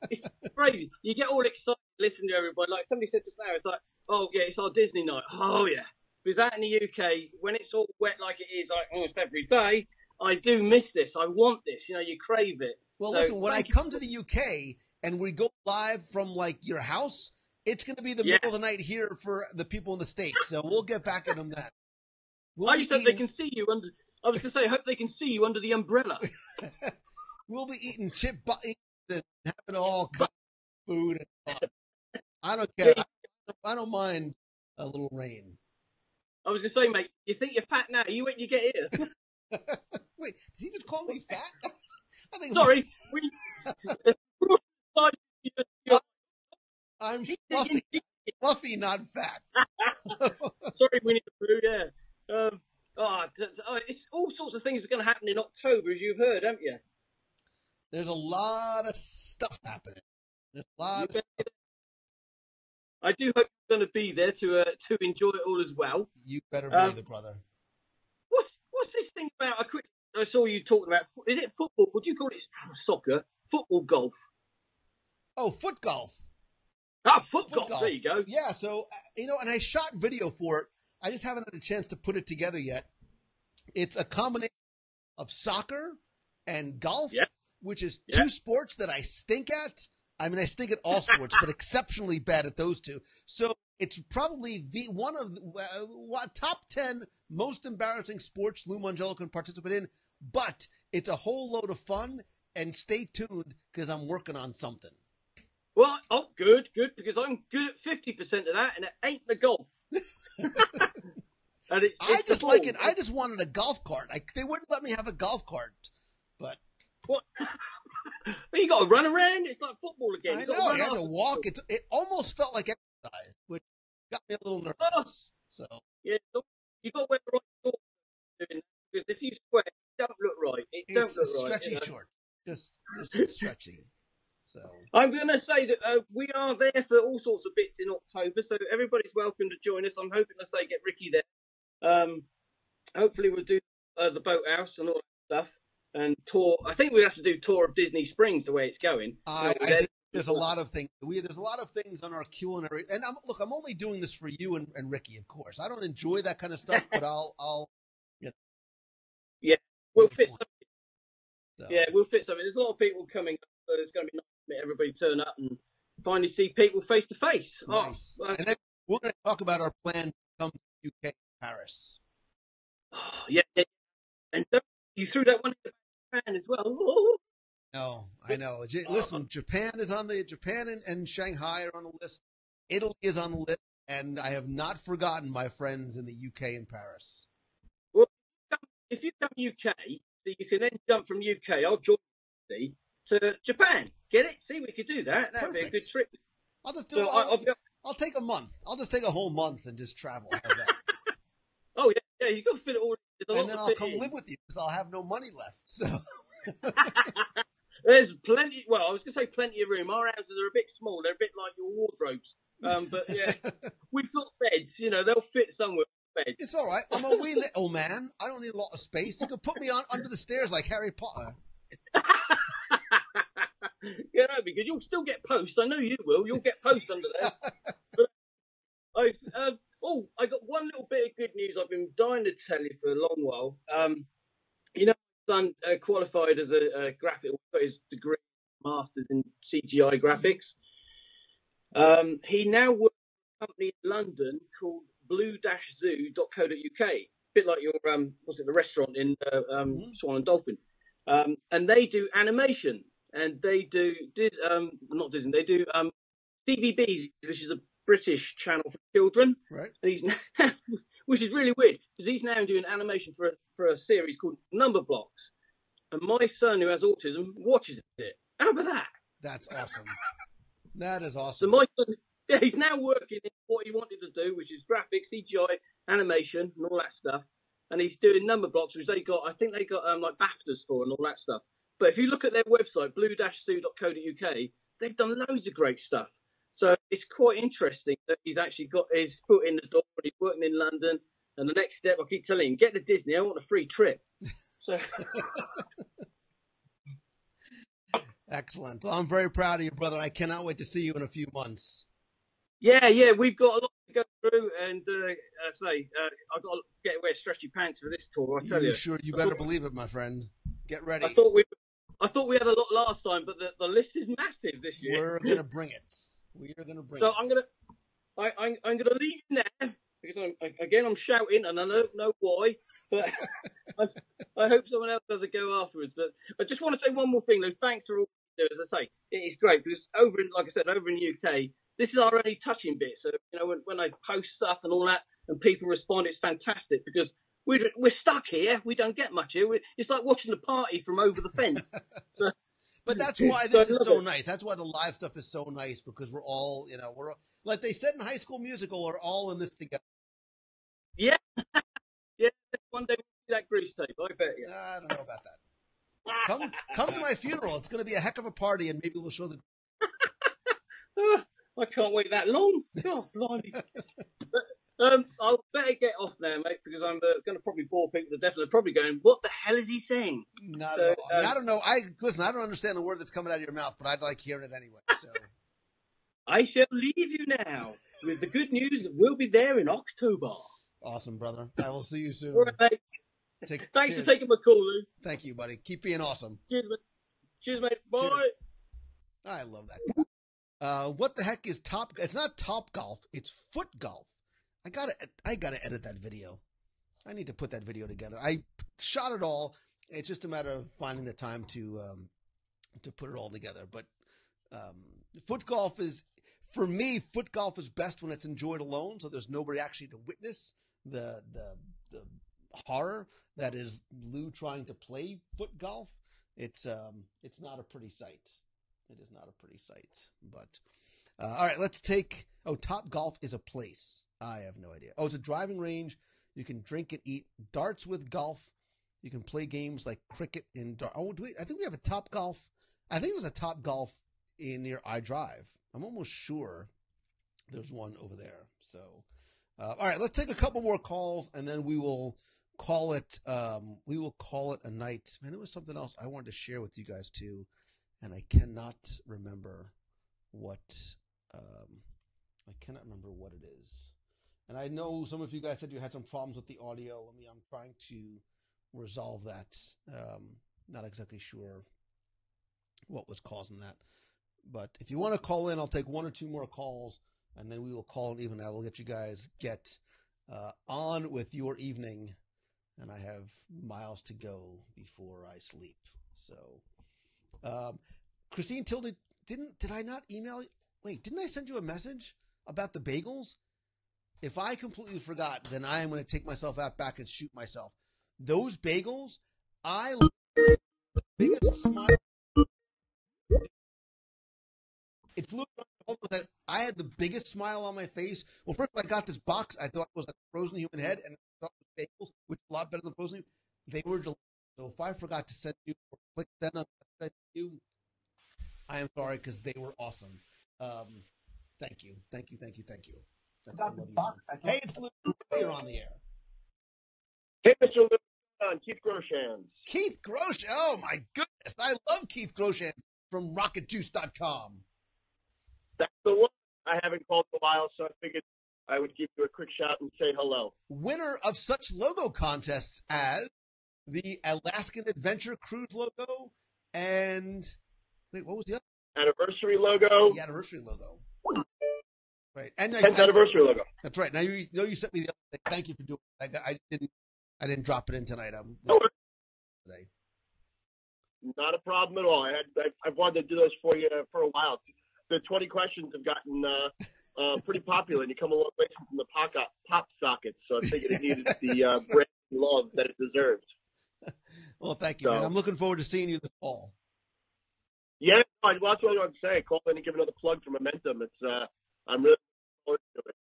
It's crazy. You get all excited listening to everybody. Like somebody said just now, it's like, oh, yeah, it's our Disney night. Oh, yeah. Because out in the UK, when it's all wet like it is like almost every day, I do miss this. I want this. You crave it. Well, listen, when I come to the UK and we go live from, like, your house, it's going to be the middle of the night here for the people in the States. So we'll get back at them then. I just hope they can see you under... I was going to say, I hope they can see you under the umbrella. We'll be eating chip buttons and having all kinds of food and fun. I don't care. I don't mind a little rain. I was going to say, mate, you think you're fat now? You wait till you get here. Wait, did he just call me fat? I think Sorry. I'm fluffy. Fluffy, not fat. Sorry, Winnie the Pooh, yeah. It's all sorts of things are going to happen in October, as you've heard, haven't you? There's a lot of stuff happening. There's a lot of stuff. I do hope you're going to be there to enjoy it all as well. You better believe it, brother. What's this thing about? I saw you talking about. Is it football? Would you call it soccer? Football golf? Oh, foot golf. Foot golf. There you go. Yeah. So and I shot video for it. I just haven't had a chance to put it together yet. It's a combination of soccer and golf, which is two sports that I stink at. I mean, I stink at all sports, but exceptionally bad at those two. So it's probably one of the top 10 most embarrassing sports Lou Mongello can participate in, but it's a whole load of fun, and stay tuned because I'm working on something. Well, good, because I'm good at 50% of that, and it ain't the golf. I just like it. I just wanted a golf cart. They wouldn't let me have a golf cart, but... What? But you got to run around. It's like football again. I know. I had to walk. It almost felt like exercise, which got me a little nervous. So yeah, you got to wear the right shorts doing that, because if you sweat, it don't look right. It's a stretchy short, just stretchy. So I'm going to say that we are there for all sorts of bits in October, so everybody's welcome to join us. I'm hoping to get Ricky there. Hopefully we'll do the boathouse and all that stuff. And tour. I think we have to do tour of Disney Springs the way it's going. I think there's a lot of things. There's a lot of things on our culinary. And I'm only doing this for you and Ricky, of course. I don't enjoy that kind of stuff, but I'll. Yeah, we'll fit something. So. Yeah, we'll fit something. There's a lot of people coming, so it's going to be nice to meet everybody turn up and finally see people face to face. Nice. And then we're going to talk about our plan to come to UK, Paris. Yeah, and you threw that one in Japan as well. No, I know. Listen, Japan and Shanghai are on the list. Italy is on the list, and I have not forgotten my friends in the UK and Paris. Well, if you come UK, so you can then jump from UK. I'll join you to Japan. Get it? See, we could do that. That'd be a good trip. I'll just do it. I'll take a month. I'll just take a whole month and just travel. How's that? Oh yeah, you got to fit it all. And then I'll come live with you because I'll have no money left. So there's plenty. Well, I was going to say plenty of room. Our houses are a bit small. They're a bit like your wardrobes. But yeah, we've got beds. They'll fit somewhere. Beds. It's all right. I'm a wee little man. I don't need a lot of space. You can put me under the stairs like Harry Potter. Yeah, no, because you'll still get post. I know you will. You'll get post under there. But, I got one little bit of good news I've been dying to tell you for a long while. My son qualified as a graphic, got his degree, master's in CGI graphics. He now works for a company in London called blue-zoo.co.uk. A bit like your, the restaurant in Swan and Dolphin. And they do animation. And they do, not Disney, they do CVBs, which is a British channel for children. Right. Which is really weird, because he's now doing animation for a series called Number Blocks. And my son, who has autism, watches it. How about that? That's awesome. That is awesome. So my son, he's now working in what he wanted to do, which is graphics, CGI, animation, and all that stuff. And he's doing Number Blocks, which I think they got like BAFTAs for and all that stuff. But if you look at their website, blue-zoo.co.uk, they've done loads of great stuff. So it's quite interesting that he's actually got his foot in the door and he's working in London. And the next step, I keep telling him, get to Disney, I want a free trip. So Excellent. Well, I'm very proud of you, brother. I cannot wait to see you in a few months. Yeah, we've got a lot to go through, and I've got to wear stretchy pants for this tour. I tell you. You better believe it, my friend. Get ready. I thought we had a lot last time, but the list is massive this year. We're gonna bring it. We are gonna bring it. So I'm gonna leave you now because I'm shouting, and I don't know why, but I hope someone else does a go afterwards. But I just want to say one more thing, though. Thanks for all you do. As I say, it is great because over in the UK, this is our only touching bit. So, you know, when I post stuff and all that and people respond, it's fantastic because we're stuck here. We don't get much here. It's like watching the party from over the fence. So, but that's why this is so nice. That's why the live stuff is so nice because we're all, you know, we're like they said in High School Musical, we're all in this together. Yeah. Yeah. One day we'll see that grease tape. I bet you. I don't know about that. Come to my funeral. It's going to be a heck of a party, and maybe we'll show the. I can't wait that long. God, blimey. I'll better get off now, mate, because I'm going to probably bore people to death. They're probably going, "What the hell is he saying?" Not at all. I mean, I don't know. Listen. I don't understand the word that's coming out of your mouth, but I'd like hearing it anyway. So. I shall leave you now with the good news that we'll be there in October. Awesome, brother. I will see you soon. All right, mate. Thanks for taking my call, Lou. Thank you, buddy. Keep being awesome. Cheers, mate. Bye. Cheers. I love that guy. What the heck is Top? It's not Top Golf. It's Foot Golf. I gotta edit that video. I need to put that video together. I shot it all. It's just a matter of finding the time to put it all together. But foot golf is, for me, foot golf is best when it's enjoyed alone. So there's nobody actually to witness the horror that is Lou trying to play foot golf. It's not a pretty sight. It is not a pretty sight. But all right, let's take. Oh, Top Golf is a place. I have no idea. Oh, it's a driving range. You can drink and eat. Darts with golf. You can play games like cricket and dart. Oh, I think we have a Top Golf. I think there's a Top Golf near iDrive. I'm almost sure there's one over there. So, all right, let's take a couple more calls and then we will call it. We will call it a night. Man, there was something else I wanted to share with you guys too, and I cannot remember what. I cannot remember what it is. And I know some of you guys said you had some problems with the audio. I'm trying to resolve that. Not exactly sure what was causing that. But if you want to call in, I'll take one or two more calls, and then we will call it even. I will let you guys get on with your evening, and I have miles to go before I sleep. So, Christine Tilde, did I not email you? Wait, didn't I send you a message about the bagels? If I completely forgot, then I am going to take myself out back and shoot myself. Those bagels, I love the biggest smile. It's that I had the biggest smile on my face. Well, first I got this box. I thought it was a frozen human head, and I thought it was bagels, which is a lot better than frozen. They were delicious. So if I forgot to send you or click send on you, I am sorry because they were awesome. Thank you. I love you, son. Hey, it's Lou. You're on the air. Hey, Mr. Lou. Keith Groshans. Keith Grosh. Oh, my goodness. I love Keith Groshans from RocketJuice.com. That's the one. I haven't called in a while, so I figured I would give you a quick shout and say hello. Winner of such logo contests as the Alaskan Adventure Cruise logo and... Wait, what was the other? Anniversary logo. The anniversary logo. Right. And 10th anniversary logo. That's right. Now you sent me the other thing. Thank you for doing it. I didn't drop it in tonight. Today. Not a problem at all. I've wanted to do those for you for a while. The 20 questions have gotten pretty popular, and you come a long way from the pop sockets. So I figured it needed the brand love that it deserved. Well, thank you, man. I'm looking forward to seeing you this fall. Yeah, well, that's what I wanted to say. Call in and give another plug for Momentum. It's I'm really looking forward to it.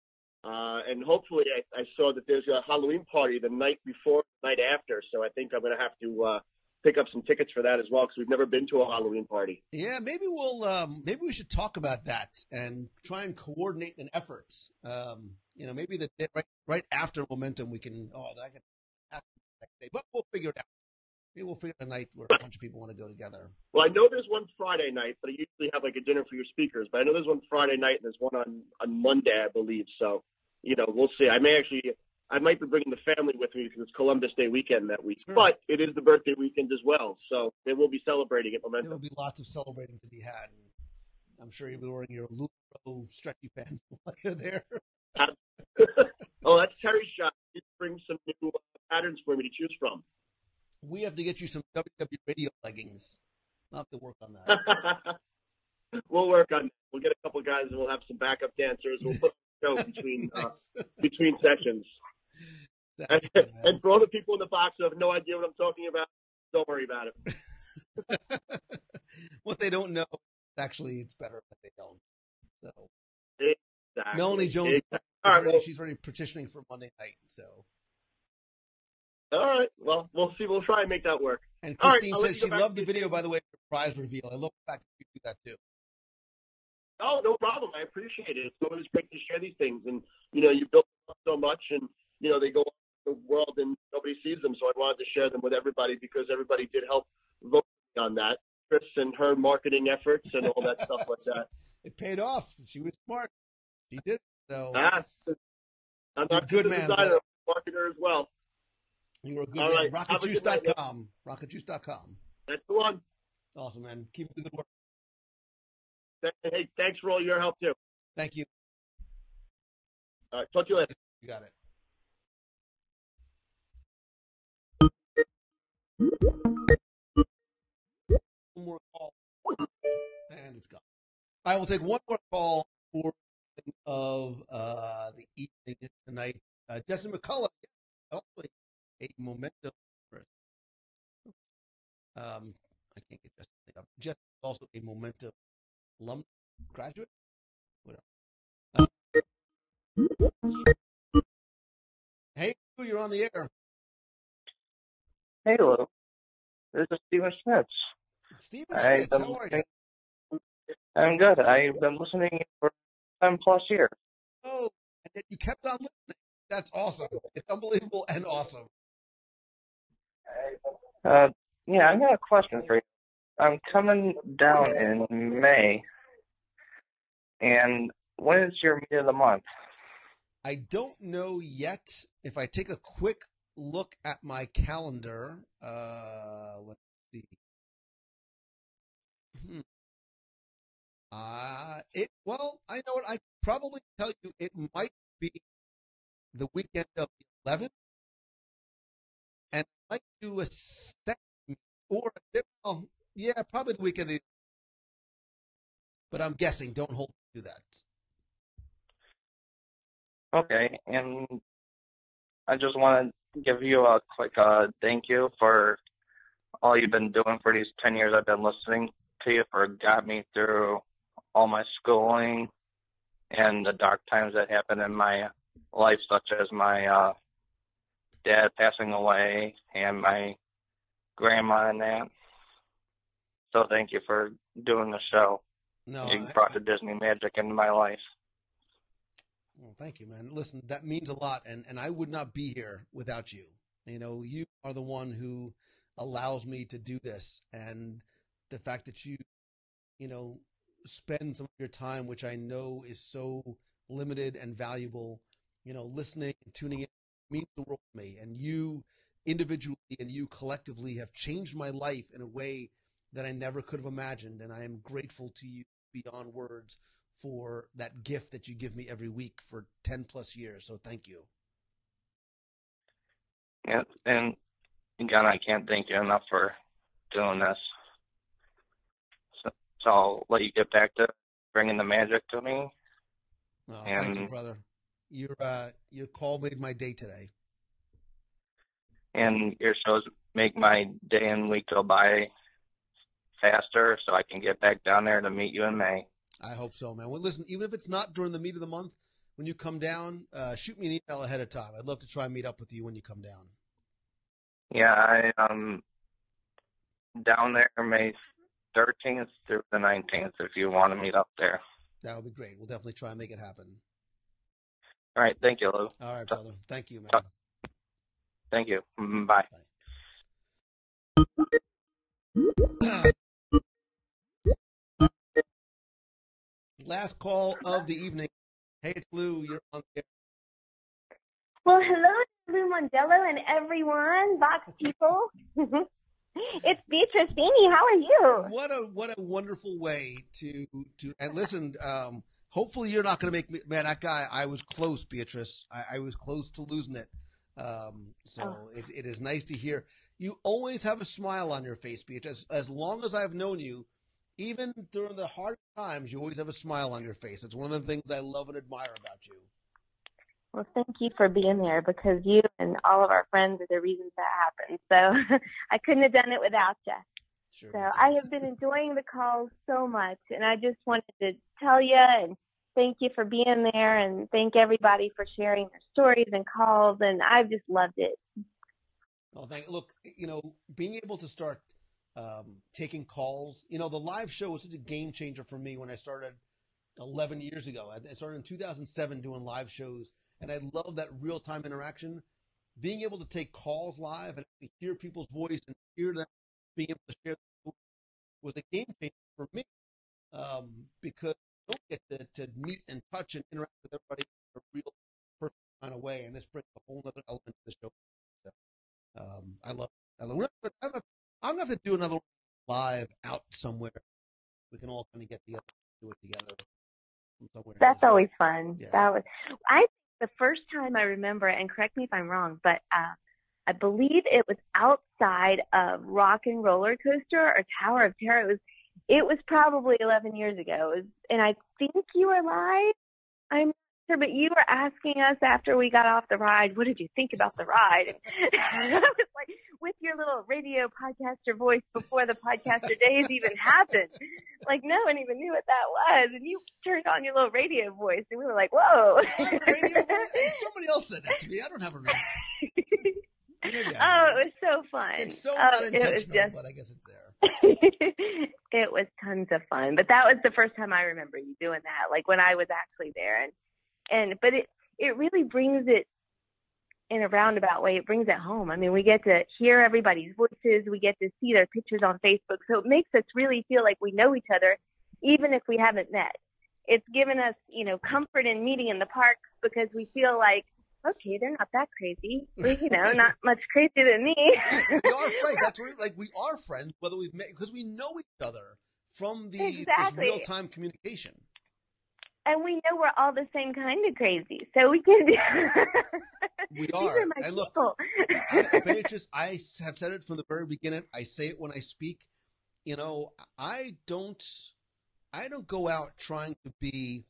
And hopefully I saw that there's a Halloween party the night before, the night after. So I think I'm going to have to pick up some tickets for that as well because we've never been to a Halloween party. Yeah, maybe maybe we should talk about that and try and coordinate an effort. Maybe right after Momentum we can. That could happen next day, but we'll figure it out. Maybe we'll figure out a night where a bunch of people want to go together. Well, I know there's one Friday night, but I usually have like a dinner for your speakers. But I know there's one Friday night and there's one on Monday, I believe. So, we'll see. I might be bringing the family with me because it's Columbus Day weekend that week. Sure. But it is the birthday weekend as well. So they will be celebrating at Momentum. There will be lots of celebrating to be had. I'm sure you'll be wearing your Lulu stretchy pants while you're there. Oh, that's Terry's shot. He brings some new patterns for me to choose from. We have to get you some WDW Radio leggings. I'll have to work on that. We'll work on that. We'll get a couple guys and we'll have some backup dancers. We'll put on a show between sessions. And for all the people in the box who have no idea what I'm talking about, don't worry about it. What they don't know, actually, it's better if they don't. So, exactly. Melanie Jones, she's already petitioning for Monday night. So, all right. Well, we'll see. We'll try and make that work. And Christine said she loved the video, by the way, for prize reveal. I love the fact that you do that too. Oh, no problem. I appreciate it. It's always great to share these things, and you built them up so much, and they go on the world and nobody sees them. So I wanted to share them with everybody because everybody did help vote on that. Chris and her marketing efforts and all that stuff like that. It paid off. She was smart. She did. So I'm not just a designer, I'm a marketer as well. You were a good man. Right. Rocketjuice.com. Rocketjuice.com. That's the one. Awesome, man. Keep up the good work. Hey, thanks for all your help too. Thank you. All right, talk to you later. You got it. One more call, and it's gone. I will take one more call for of the evening tonight. Jesse McCullough, also a momentum. I can't get Jesse up. Jesse is also a momentum alum graduate. Whatever. Hey, you're on the air. Hey, hello. This is Steven Schmitz. Steven Schmitz, how are you? I'm good. I've been listening for 10+ years. Oh, and yet you kept on listening. That's awesome. It's unbelievable and awesome. Yeah, I got a question for you. I'm coming down in May, and when is your meet of the month? I don't know yet. If I take a quick look at my calendar, let's see. Well, I know what I probably tell you. It might be the weekend of the 11th, and I might do a second or probably the weekend of the. But I'm guessing. Don't hold me to that. Okay, and I just want to give you a quick thank you for all you've been doing for these 10 years I've been listening to you, for got me through all my schooling and the dark times that happened in my life, such as my dad passing away and my grandma and that. So thank you for doing the show. No, you brought the Disney magic into my life. Well, thank you, man. Listen, that means a lot, and I would not be here without you. You are the one who allows me to do this, and the fact that you spend some of your time, which I know is so limited and valuable, listening and tuning in, means the world to me. And you individually and you collectively have changed my life in a way that I never could have imagined, and I am grateful to you beyond words for that gift that you give me every week for 10+ years. So thank you. Yeah, and again, I can't thank you enough for doing this. So I'll let you get back to bringing the magic to me. Oh, thank you, brother. Your call made my day today. And your shows make my day and week go by faster, so I can get back down there to meet you in May. I hope so, man. Well, listen, even if it's not during the meet of the month, when you come down, shoot me an email ahead of time. I'd love to try and meet up with you when you come down. Yeah, I'm down there May 13th through the 19th if you want to meet up there. That would be great. We'll definitely try and make it happen. All right. Thank you, Lou. All right, brother. Thank you, man. Thank you. Bye. Last call of the evening. Hey, it's Lou. You're on the air. Well, hello, Lou Mongello and everyone, box people. It's Beatrice Feeney. How are you? What a wonderful way to and listen. Hopefully you're not going to make me, man. That guy, I was close, Beatrice. I was close to losing it. It is nice to hear. You always have a smile on your face, Beatrice. As long as I've known you, even during the hard times, you always have a smile on your face. It's one of the things I love and admire about you. Well, thank you for being there, because you and all of our friends are the reasons that happened. So I couldn't have done it without you. Sure. So I have been enjoying the calls so much, and I just wanted to tell you and thank you for being there, and thank everybody for sharing their stories and calls, and I've just loved it. Well, look, being able to start taking calls, the live show was such a game changer for me when I started 11 years ago. I started in 2007 doing live shows, and I love that real-time interaction. Being able to take calls live and hear people's voice and hear them being able to share was a game changer for me, because you don't get to meet and touch and interact with everybody in a real personal kind of way, and this brings a whole other element to the show. I love it. I'm going to have to do another one live out somewhere. We can all kind of get together, do it together. Somewhere. That's always fun. Yeah. The first time I remember, and correct me if I'm wrong, but I believe it was outside of Rock and Roller Coaster or Tower of Terror. It was probably 11 years ago. And I think you were live. I'm not sure, but you were asking us after we got off the ride, what did you think about the ride? And I was like, with your little radio podcaster voice before the podcaster days even happened. Like, no one even knew what that was. And you turned on your little radio voice, and we were like, whoa. Radio voice? Hey, somebody else said that to me. I don't have a radio. It was so fun. It's so not intentional, but I guess it's there. It was tons of fun. But that was the first time I remember you doing that, like when I was actually there. But it really brings it in a roundabout way. It brings it home. I mean, we get to hear everybody's voices. We get to see their pictures on Facebook. So it makes us really feel like we know each other, even if we haven't met. It's given us, comfort in meeting in the park, because we feel like, okay, they're not that crazy. Not much crazier than me. We are friends. That's right. We are friends, whether we've met, because we know each other from this real-time communication. And we know we're all the same kind of crazy, so we can. We are. These are my and look, people. Beatrice, I have said it from the very beginning. I say it when I speak. I don't go out trying to be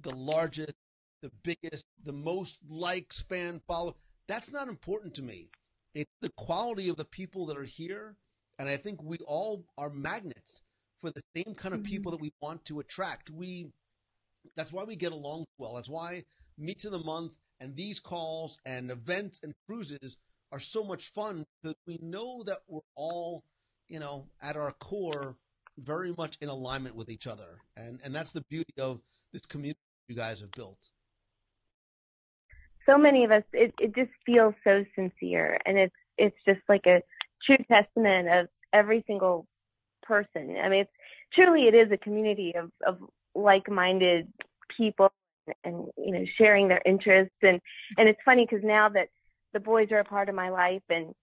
the largest, the biggest, the most likes, fan follow. That's not important to me. It's the quality of the people that are here, and I think we all are magnets for the same kind of people that we want to attract. That's why we get along well. That's why Meets of the Month and these calls and events and cruises are so much fun, because we know that we're all, at our core, very much in alignment with each other. And that's the beauty of this community you guys have built. So many of us, it just feels so sincere, and it's just like a true testament of every single person. I mean, it is a community of like-minded people, and sharing their interests, and it's funny because now that the boys are a part of my life, and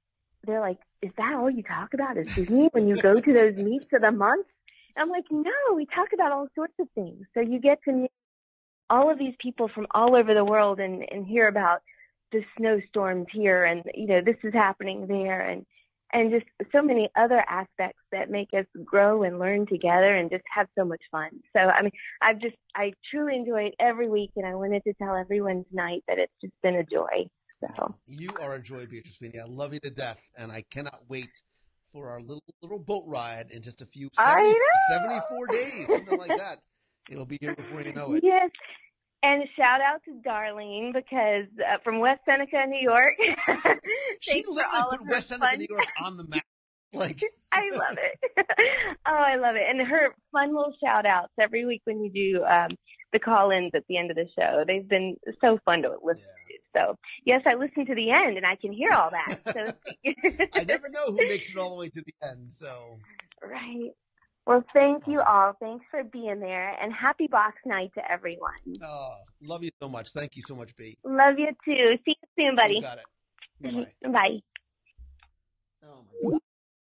they're like, is that all you talk about is Disney when you go to those meets of the month? And I'm like, no, we talk about all sorts of things. So you get to meet all of these people from all over the world, and hear about the snowstorms here, and this is happening there, and just so many other aspects that make us grow and learn together and just have so much fun. So, I mean, I truly enjoy it every week, and I wanted to tell everyone tonight that it's just been a joy. So you are a joy, Beatrice Feeney. I love you to death, and I cannot wait for our little boat ride in just a few 74 days, something like that. It'll be here before you know it. Yes. And shout out to Darlene, because from West Seneca, New York. She literally put West Seneca, New York on the map. I love it. Oh, I love it. And her fun little shout outs every week when you do the call-ins at the end of the show. They've been so fun to listen to. So, yes, I listen to the end, and I can hear all that. So I never know who makes it all the way to the end. So right. Well, thank you all. Thanks for being there, and happy box night to everyone. Oh, love you so much. Thank you so much, B. Love you too. See you soon, buddy. You got it. Bye-bye. Bye. Oh my God.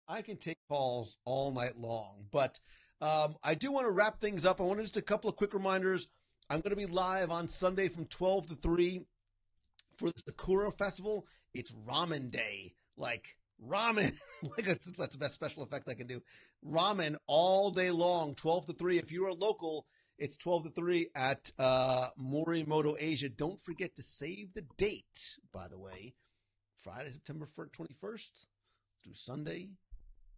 I can take calls all night long, but I do want to wrap things up. I want just a couple of quick reminders. I'm going to be live on Sunday from 12 to 3 for the Sakura Festival. It's Ramen Day. Ramen, that's the best special effect I can do. Ramen all day long, 12 to 3. If you are local, it's 12 to 3 at Morimoto Asia. Don't forget to save the date, by the way. Friday, September 21st through Sunday.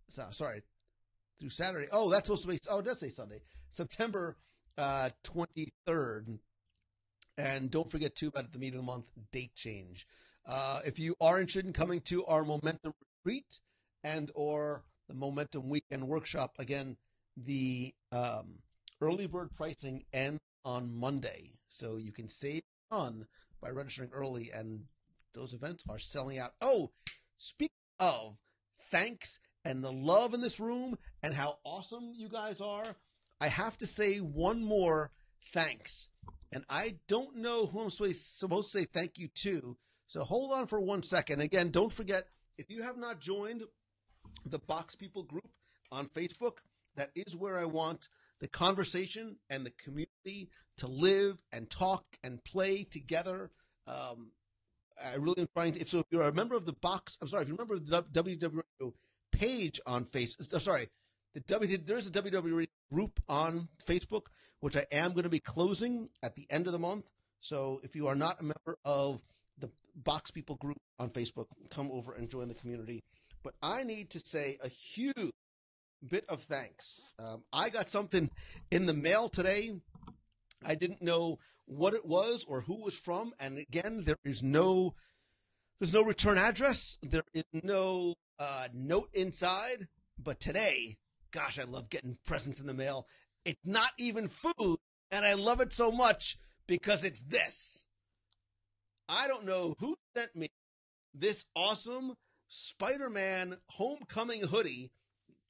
Through Saturday. Oh, that's supposed to be, it does say Sunday. September 23rd. And don't forget, too, about the meeting of the month date change. If you are interested in coming to our Momentum Retreat and or the Momentum Weekend Workshop, again, the early bird pricing ends on Monday. So you can save a ton by registering early, and those events are selling out. Oh, speaking of thanks and the love in this room and how awesome you guys are, I have to say one more thanks. And I don't know who I'm supposed to say thank you to. So hold on for 1 second. Again, don't forget, if you have not joined the Box People group on Facebook, that is where I want the conversation and the community to live and talk and play together. I really am trying to, if you're a member of the Box, if you're a member of the WDW Radio page on Facebook, there's a WDW Radio group on Facebook, which I am going to be closing at the end of the month. So if you are not a member of the Box People group on Facebook, come over and join the community. But I need to say a huge bit of thanks. I got something in the mail today. I didn't know what it was or who it was from. And again, there's no return address. There is no note inside. But today, gosh, I love getting presents in the mail. It's not even food, and I love it so much because it's this. I don't know who sent me this awesome Spider-Man Homecoming hoodie.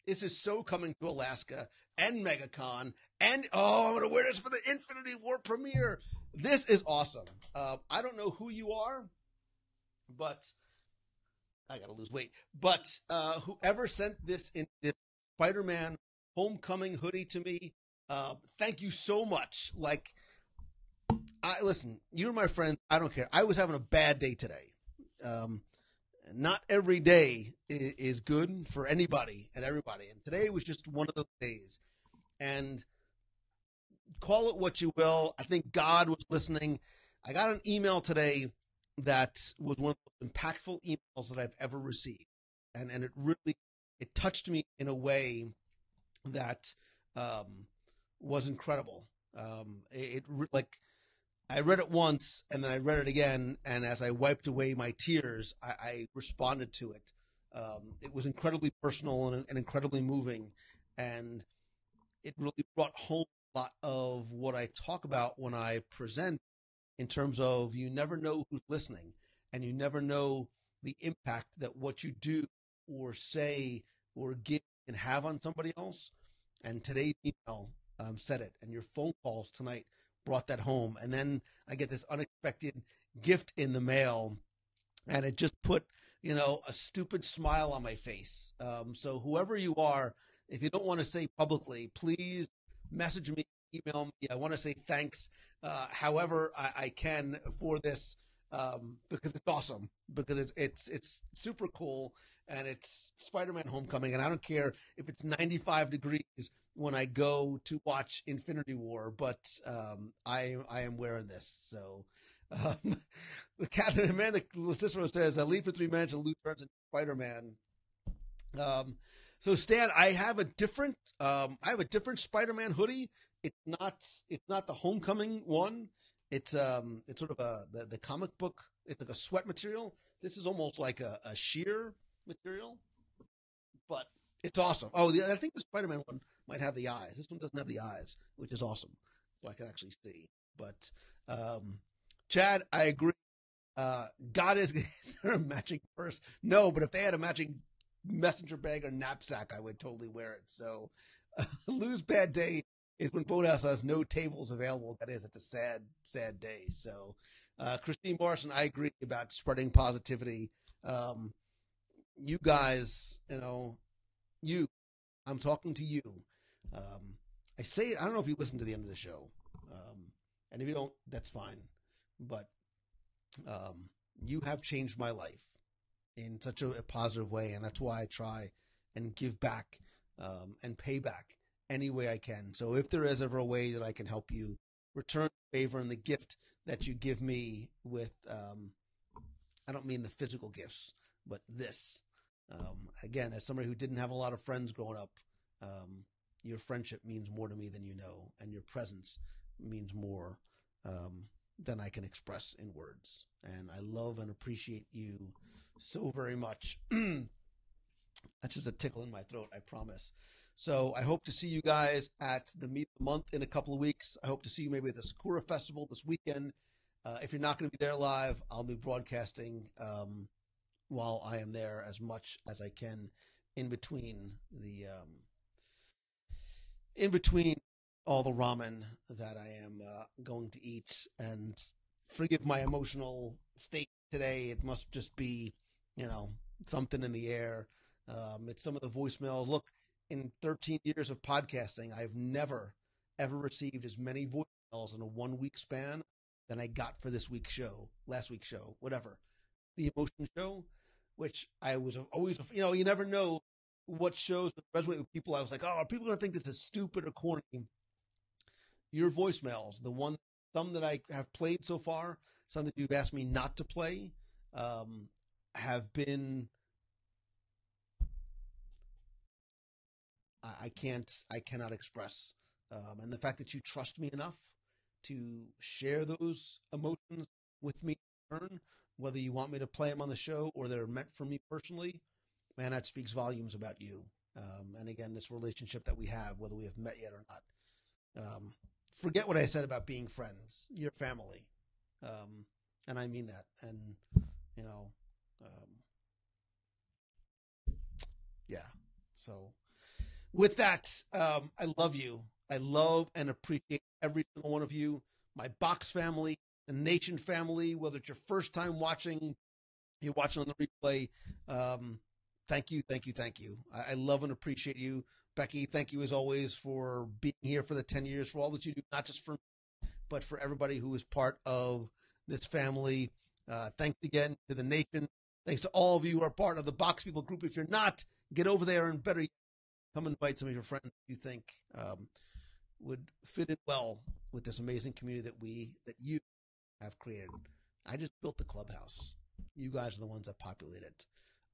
This is so coming to Alaska and MegaCon. And, I'm going to wear this for the Infinity War premiere. This is awesome. I don't know who you are, but I got to lose weight. But whoever sent this Spider-Man Homecoming hoodie to me, thank you so much. Listen, you're my friend. I don't care. I was having a bad day today. Not every day is good for anybody and everybody. And today was just one of those days. And call it what you will. I think God was listening. I got an email today that was one of the most impactful emails that I've ever received. And it touched me in a way that was incredible. I read it once and then I read it again, and as I wiped away my tears, I responded to it. It was incredibly personal and incredibly moving, and it really brought home a lot of what I talk about when I present, in terms of you never know who's listening, and you never know the impact that what you do or say or give can have on somebody else. And today's email said it, and your phone calls tonight brought that home. And then I get this unexpected gift in the mail, and it just put, a stupid smile on my face. So whoever you are, if you don't want to say publicly, please message me, email me. I want to say thanks however I can for this, because it's awesome, because it's super cool, and it's Spider-Man Homecoming, and I don't care if it's 95 degrees when I go to watch Infinity War, but I am wearing this. So the Captain Amanda Cicero says, I leave for 3 minutes and Lou turns into Spider-Man. So Stan, I have a different Spider-Man hoodie. It's not the Homecoming one. It's sort of the comic book. It's like a sweat material. This is almost like a sheer material, but it's awesome. Oh, I think the Spider-Man one might have the eyes. This one doesn't have the eyes, which is awesome. So I can actually see. But Chad, I agree. God is there a matching purse? No, but if they had a matching messenger bag or knapsack, I would totally wear it. So Lou's bad day is when Boathouse has no tables available. That is, it's a sad, sad day. So Christine Morrison, I agree about spreading positivity. You guys, I'm talking to you. I don't know if you listen to the end of the show. And if you don't, that's fine. But you have changed my life. in such a positive way. And that's why I try and give back and pay back any way I can. So if there is ever a way that I can help you return the favor and the gift that you give me with, I don't mean the physical gifts, but this. Again, as somebody who didn't have a lot of friends growing up, your friendship means more to me than you know, and your presence means more than I can express in words. And I love and appreciate you so very much. That's just a tickle in my throat, I promise. So I hope to see you guys at the Meet of the Month in a couple of weeks. I hope to see you maybe at the Sakura Festival this weekend. If you're not going to be there live, I'll be broadcasting while I am there as much as I can in between all the ramen that I am going to eat. And forgive my emotional state today. It must just be, something in the air. It's some of the voicemails. Look, in 13 years of podcasting, I've never, ever received as many voicemails in a 1 week span than I got for this week's show, last week's show, whatever. The emotion show, which I was always, you never know what shows resonate with people. I was like, oh, are people going to think this is stupid or corny? Your voicemails, some that I have played so far, some that you've asked me not to play, have been, I cannot express. And the fact that you trust me enough to share those emotions with me in turn, whether you want me to play them on the show or they're meant for me personally, man, that speaks volumes about you. And again, this relationship that we have, whether we have met yet or not. Forget what I said about being friends. You're family. And I mean that. And, yeah. So with that, I love you. I love and appreciate every single one of you, my box family, the Nation family, whether it's your first time watching, you're watching on the replay. Thank you, thank you, thank you. I love and appreciate you. Becky, thank you as always for being here for the 10 years, for all that you do, not just for me, but for everybody who is part of this family. Thanks again to the Nation. Thanks to all of you who are part of the Box People group. If you're not, get over there and better come invite some of your friends you think would fit in well with this amazing community that you have created. I just built the clubhouse. You guys are the ones that populate it.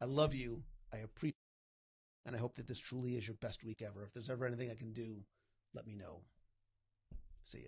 I love you. I appreciate it. And I hope that this truly is your best week ever. If there's ever anything I can do, let me know. See ya.